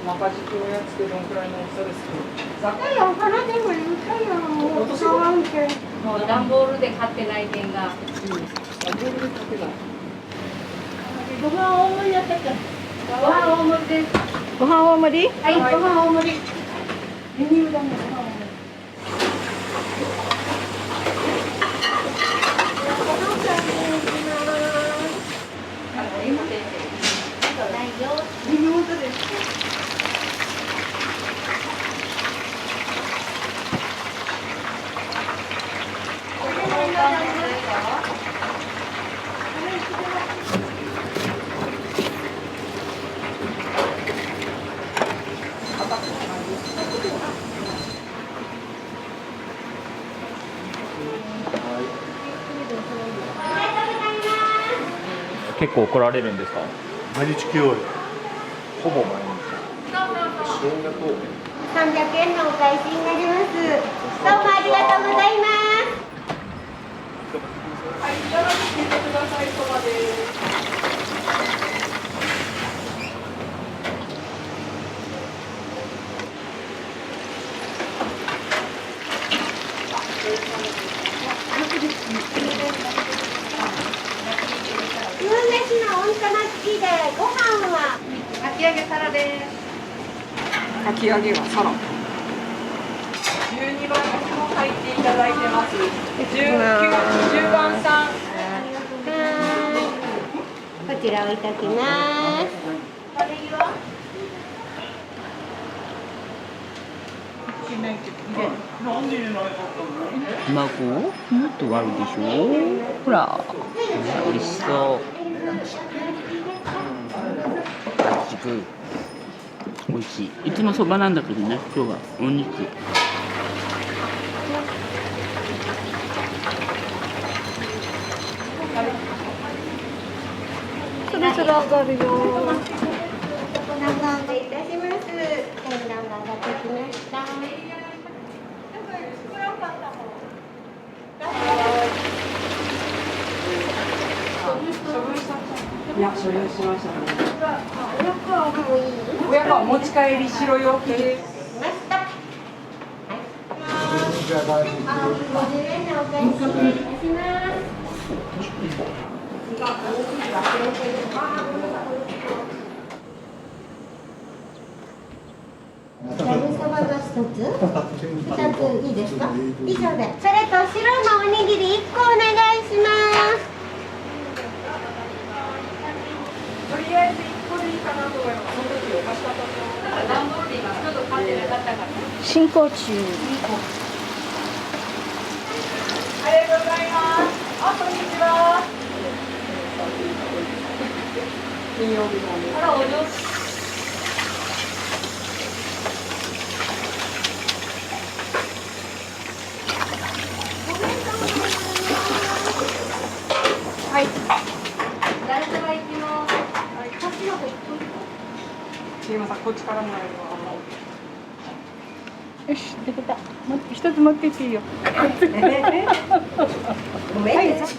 中敷きのやつってどんくらいの大きさですか？高いよ、花でもいいかよ。もう使わんけん。もう段ボールで買ってないけんが。段ボールで買ってない。ご飯大盛りやったっけ？ご飯大盛りです。ご飯大盛り？はい、ご飯大盛り。メニューだね、ご飯大盛り。結構怒られるんですか？毎日来ようよ。ほぼ毎日。300円のお返しになります。どうもありがとうございます。夕飯の温玉付きでご飯はかき揚げ皿です。かき揚げは皿。12番も入っていただいてます。10番さん。こちらをいただきます。卵もっとあるでしょ。ほら、美味しそう。美味しい。いつもそばなんだけどね、今日はお肉。そろそろ上がるよ。南蛮でいたします。天南蛮ができました。いや、処理しましたね。親子は持ち帰り白い容器です。ざるそばが一つ、二ついいですか？以上で。それと白のおにぎり1個お願いします。とりあえず1個でいいかなと思います。その時おかしかったと思う。段ボール今ちょっと買ってなかったから。進行中。ありがとうございます。あ、こんにちは。金曜日のあら、お上手。はい。誰とは行きます。はい。こっちの方。すいません、こっちからもらえるわ。よし、できた。一つ持っていっていいよ。ごめんね。す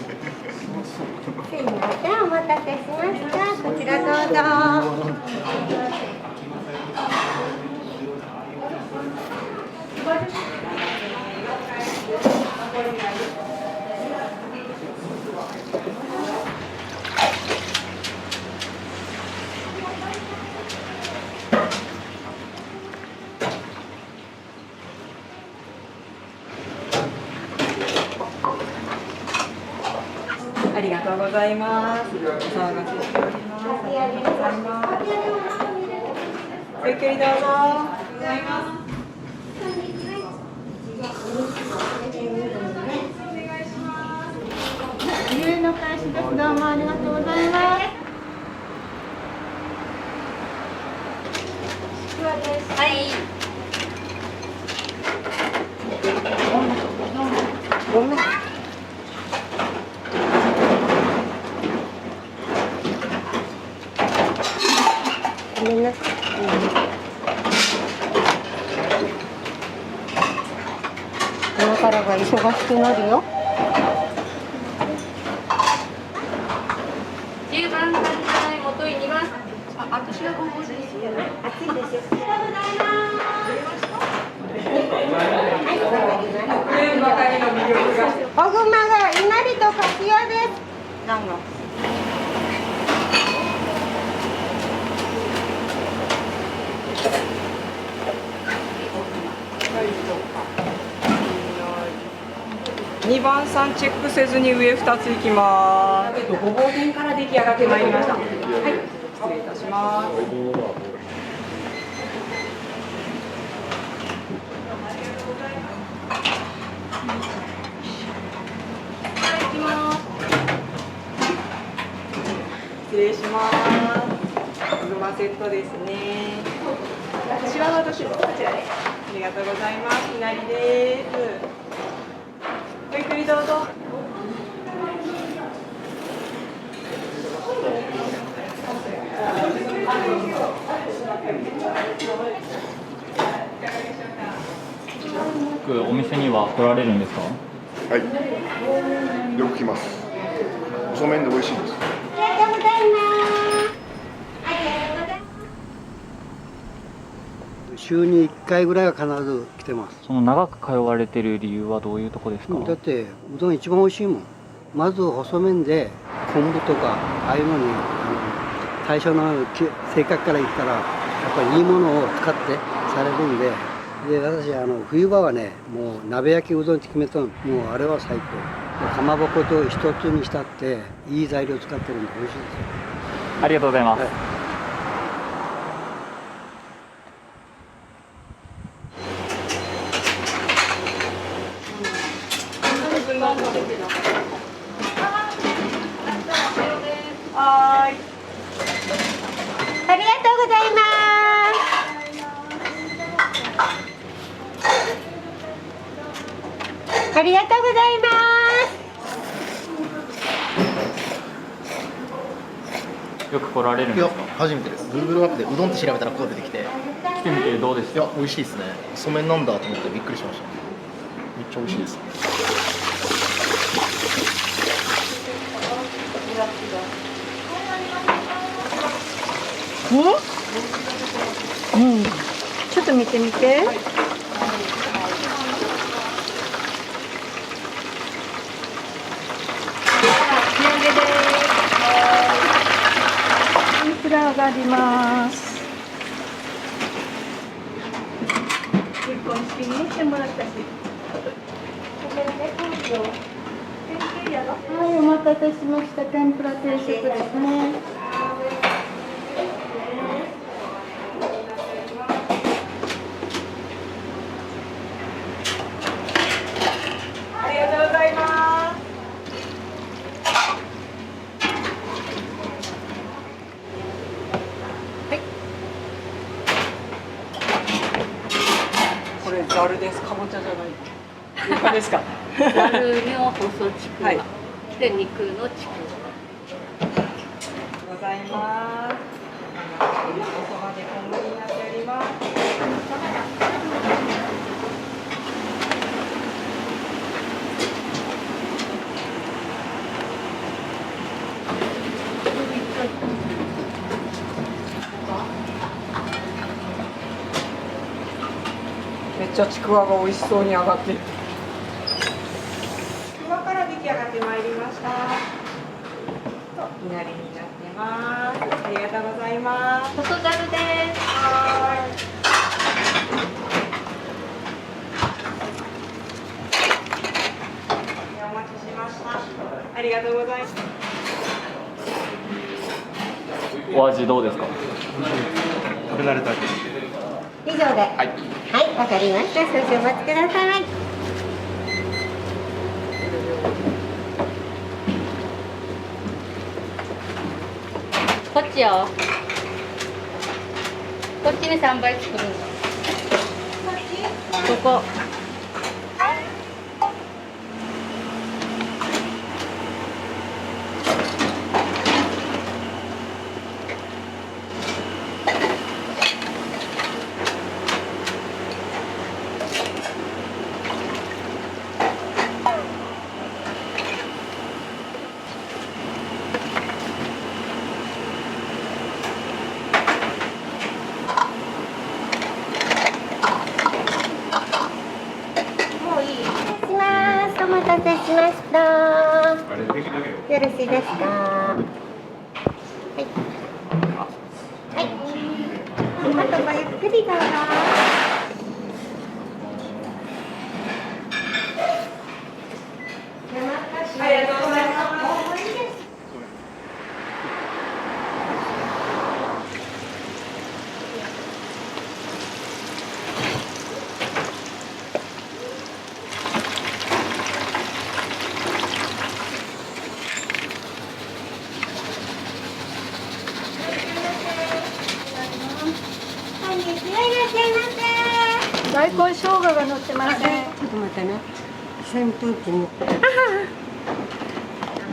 いません、お待たせしました。こちらどうぞ。ありがとうございます。お騒がせしております。ありがとうございます。ごゆっくりどうぞ。ありがとうございます。自由の開始です。どうもありがとうございます。はい。ごめん。ごめんなさい。今からが忙しくなるよ。10番さんじゃない、もとい2番。あ、私がご飯ですよね。暑いですよ。ありがとうございます。おぐまがいなりとかきやです。なんの。2番さんチェックせずに上2ついきます。ごぼう天から出来上がってまいりました。はい、失礼いたします。失礼します。グマセットですね。シワはどちらですか？こちらです。ありがとうございます。いなりです。ごゆっくりどうぞ。お店には来られるんですか？はい。よく来ます。細麺で美味しいです。ありがとうございます。ありがとうございます。週に1回ぐらいは必ず来てます。その長く通われてる理由はどういうとこですか？だってうどん一番美味しいもん。まず細麺で昆布とかああいうのに対象の性格から言ったらやっぱりいいものを使ってされるんで、私冬場はねもう鍋焼きうどんって決めたの。もうあれは最高。かまぼこと一つにしたっていい材料使ってるんで美味しいですよ。ありがとうございます。ありがとうございます。ありがとうございます。よく来られるんですか？初めてです。Google マップでうどんって調べたらこう出てきて。来てみてどうですか？いや、美味しいですね。細麺なんだと思ってびっくりしました。めっちゃ美味しいです。ちょっと見てみて。天ぷら上がります。結婚式に行ってもらったし。はい、お待たせしました。天ぷら定食ですね。ありがとうございます。これざるです。かぼちゃじゃない。床ですか。ざるの細ちくわ、はい、で肉のちくわ。ございます。おそばで小麦になっております。めっちゃちくわが美味しそうに上がってる。ちくわから出来上がってまいりました。いなりになってます。ありがとうございます。細ざるです。はい。お待ちしました。ありがとうございます。お味どうですか？食べ慣れた。以上で。はい。はい、わかりました。少々お待ちください。こっちよ。こっちに3倍作るの。ここ。お待たせしました。よろしいですか。はい。はい。あとごゆっくりどうぞ。ありがとうございます。大根生姜が乗ってますね。ちょっと待ってね。扇風機に。あは。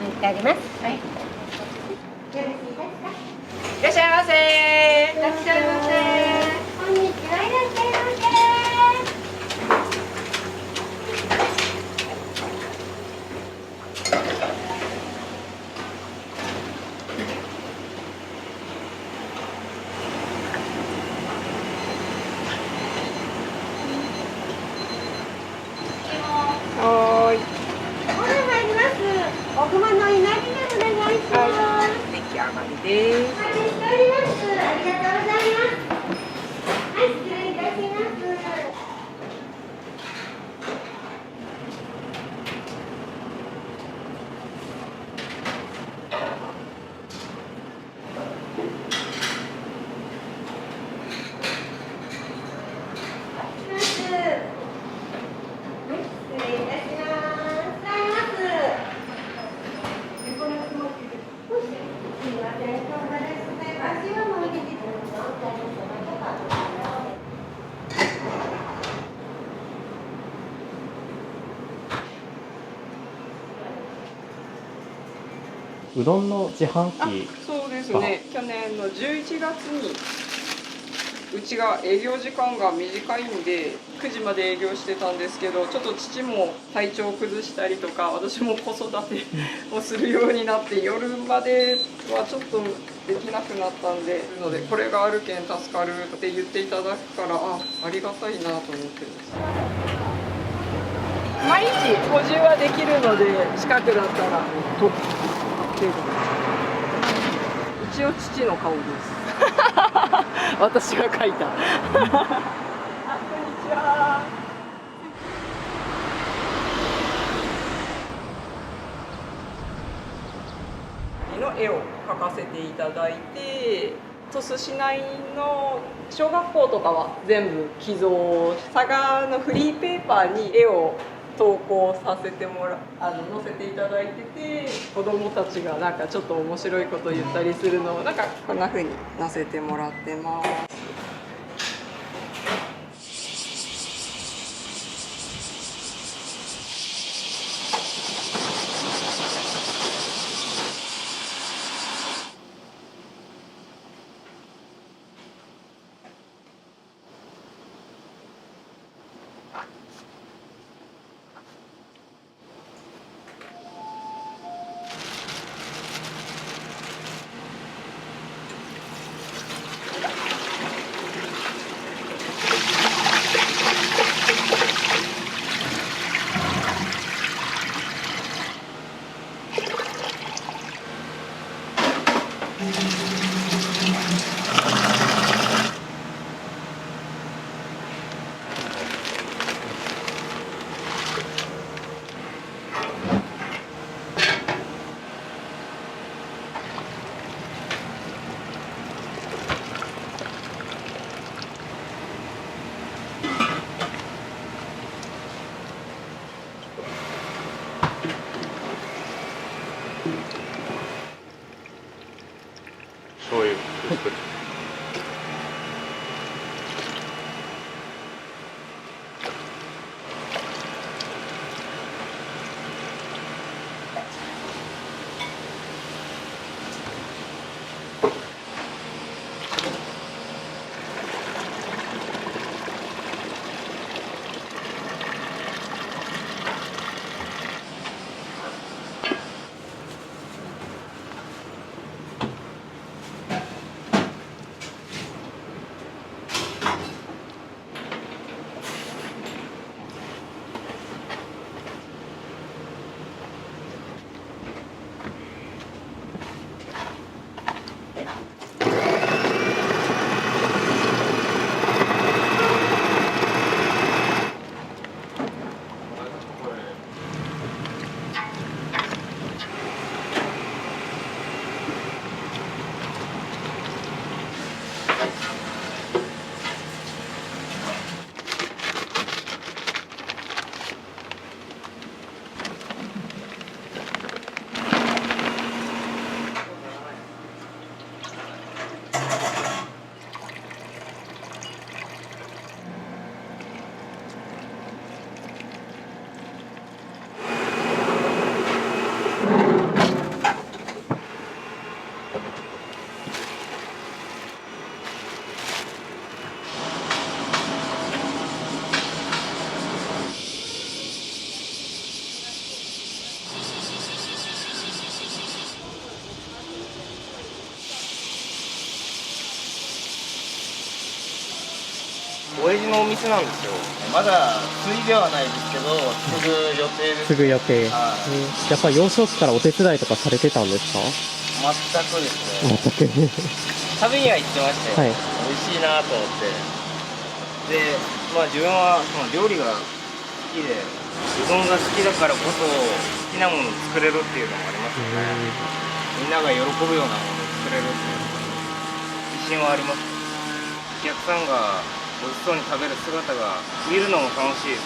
置いてあります。はい。よろしいですか。いらっしゃいませ。いらっしゃいませ。こんにちは。いらっしゃいませ。です。ありがとうございます。はい、失礼いたします。うどんの自販機。そうですね。去年の11月にうちが営業時間が短いんで9時まで営業してたんですけど、ちょっと父も体調を崩したりとか、私も子育てをするようになって夜まではちょっとできなくなったんで、これがあるけん助かるって言っていただくから、ありがたいなと思ってます。毎日補充はできるので、近くだったらと一応父の顔です。私が描いた。こんにちは。の絵を描かせていただいて、鳥栖市内の小学校とかは全部寄贈、佐賀のフリーペーパーに絵を投稿させてもら載せていただいてて、子どもたちがなんかちょっと面白いこと言ったりするのをなんかこんな風に載せてもらってます。醤油薄く。親父のお店なんですよ。まだ継いではないですけど、継ぐ予定です。継ぐ予定。はいやっぱり幼少期からお手伝いとかされてたんですか？全くですね。全く食べには行ってましたよ。はい美味しいなと思って。で、まあ自分はその料理が好きで、うどんが好きだからこそ好きなものを作れるっていうのもありますよね。みんなが喜ぶようなものを作れるっていう自信はあります。お客さんが美味しそうに食べる姿が見るのも楽しいです。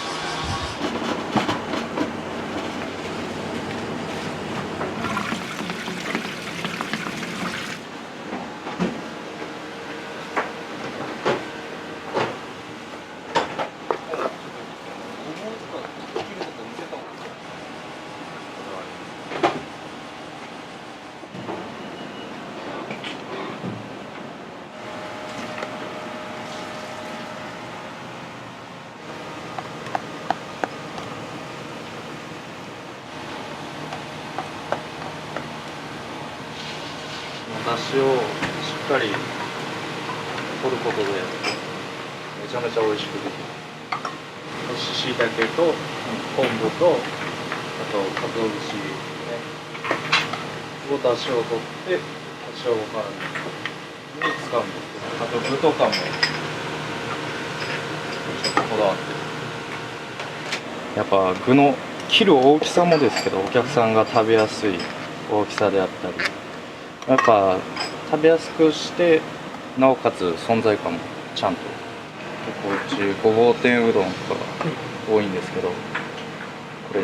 出汁をしっかり取ることでめちゃめちゃ美味しくできる。干し椎茸と昆布とあと鰹節ねを出汁を取って塩辛に使うんですけど、あと具とかもちょっとこだわってる。やっぱ具の切る大きさもですけど、お客さんが食べやすい大きさであったり、やっぱ食べやすくしてなおかつ存在感もちゃんと。結構うちごぼう天うどんとか多いんですけど、これ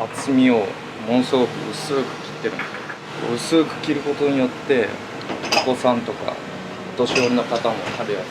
厚みをものすごく薄く切ってるんですよ。薄く切ることによってお子さんとかお年寄りの方も食べやすい。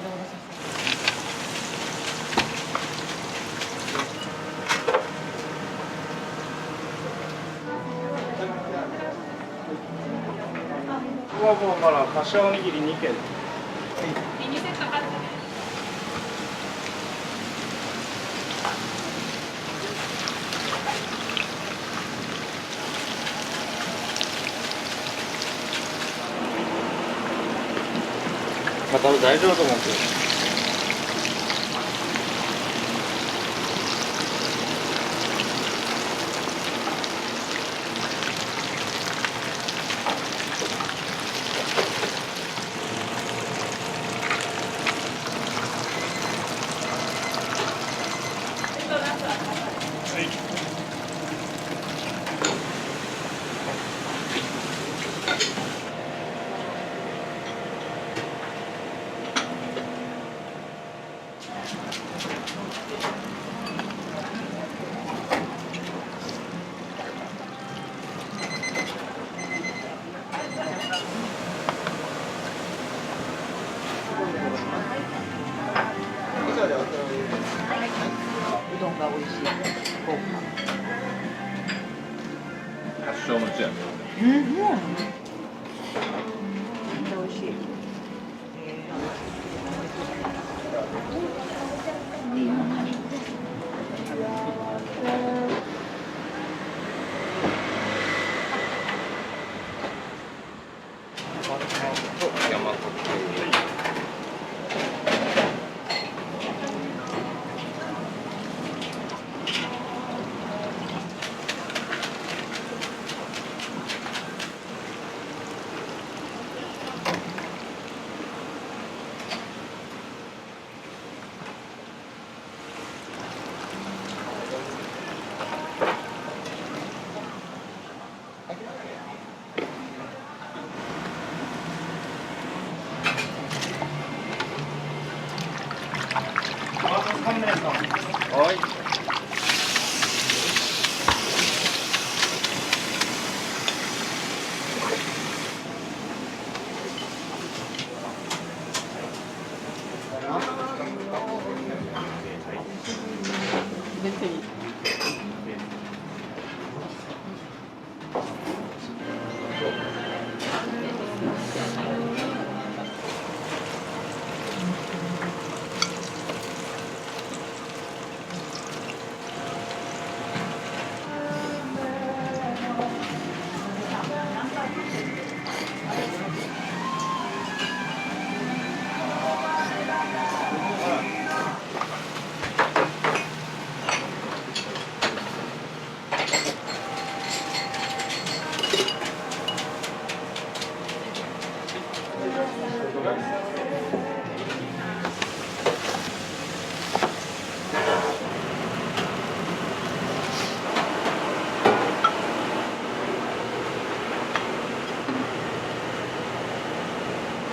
ここはもうまだ柏おにぎり2軒。ミニセット買ってね。まあ多分大丈夫だと思うんですよ。うどんが美味しい。豪華。発祥の地やね。うん、めっちゃ美味しい。はい。別に。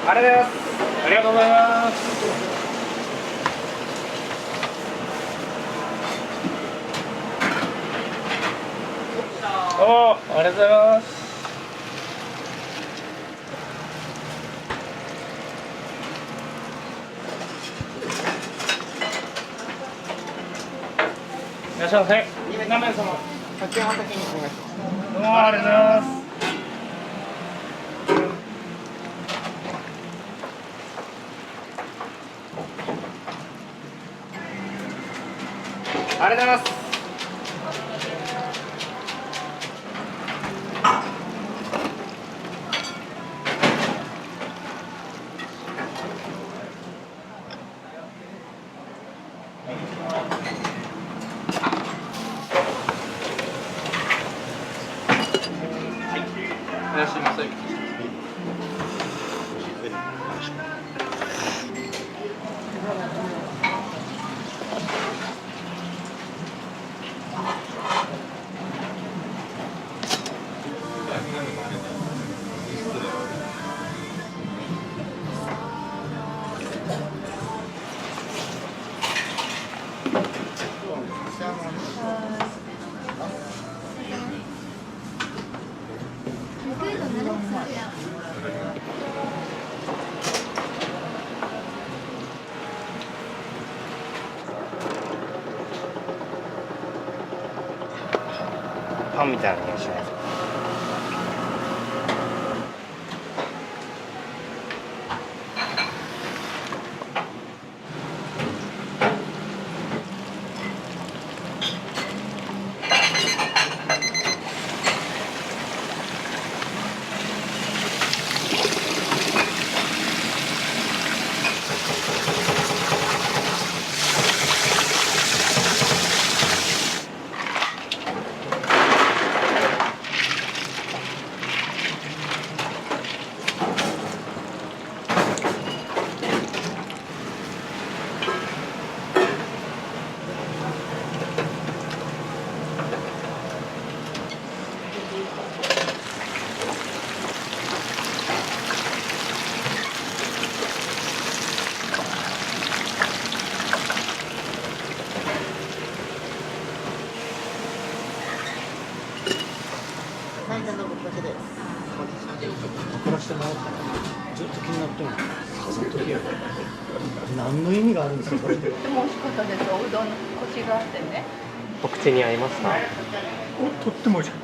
ありがとうございます。ありがとうございます。どうもありがとうございます。いらっしゃいませ。何名様。竹山的にお願いします。どうもありがとうございます。ありがとうございます。いらっしゃいませ。パンみたいな匂いしないですか？最初のぶっかけです。送らせてもらったらずっと気になってるの。その時は何の意味があるんですかこれ。とても美味しかったです。おうどんのコシがあってね。お口に合いました。とっても美味しかっ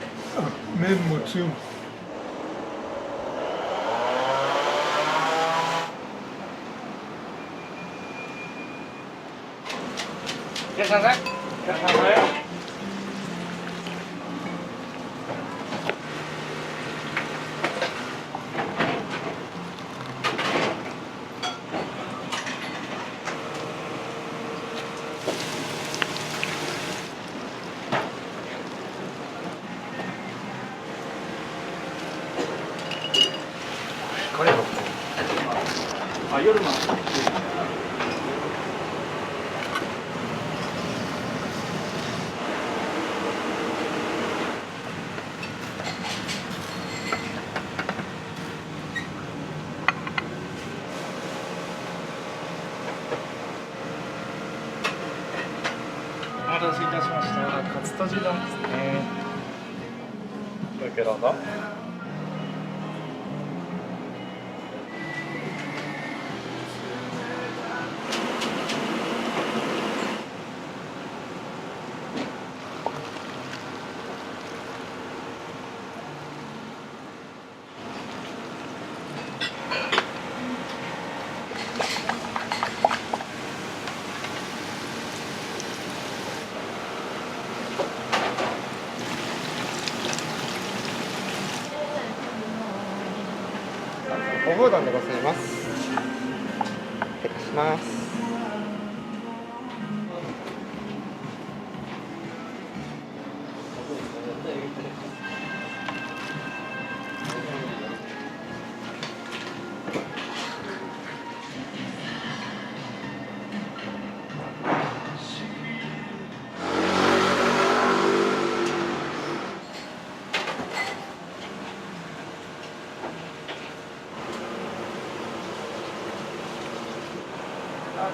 た。麺もつゆも。いらっしゃいませ。いらっしゃいませ。あ、夜の。お待たせいたしました。カツとじ丼ですね。だけどな。おうどんでございます。失礼します。あ、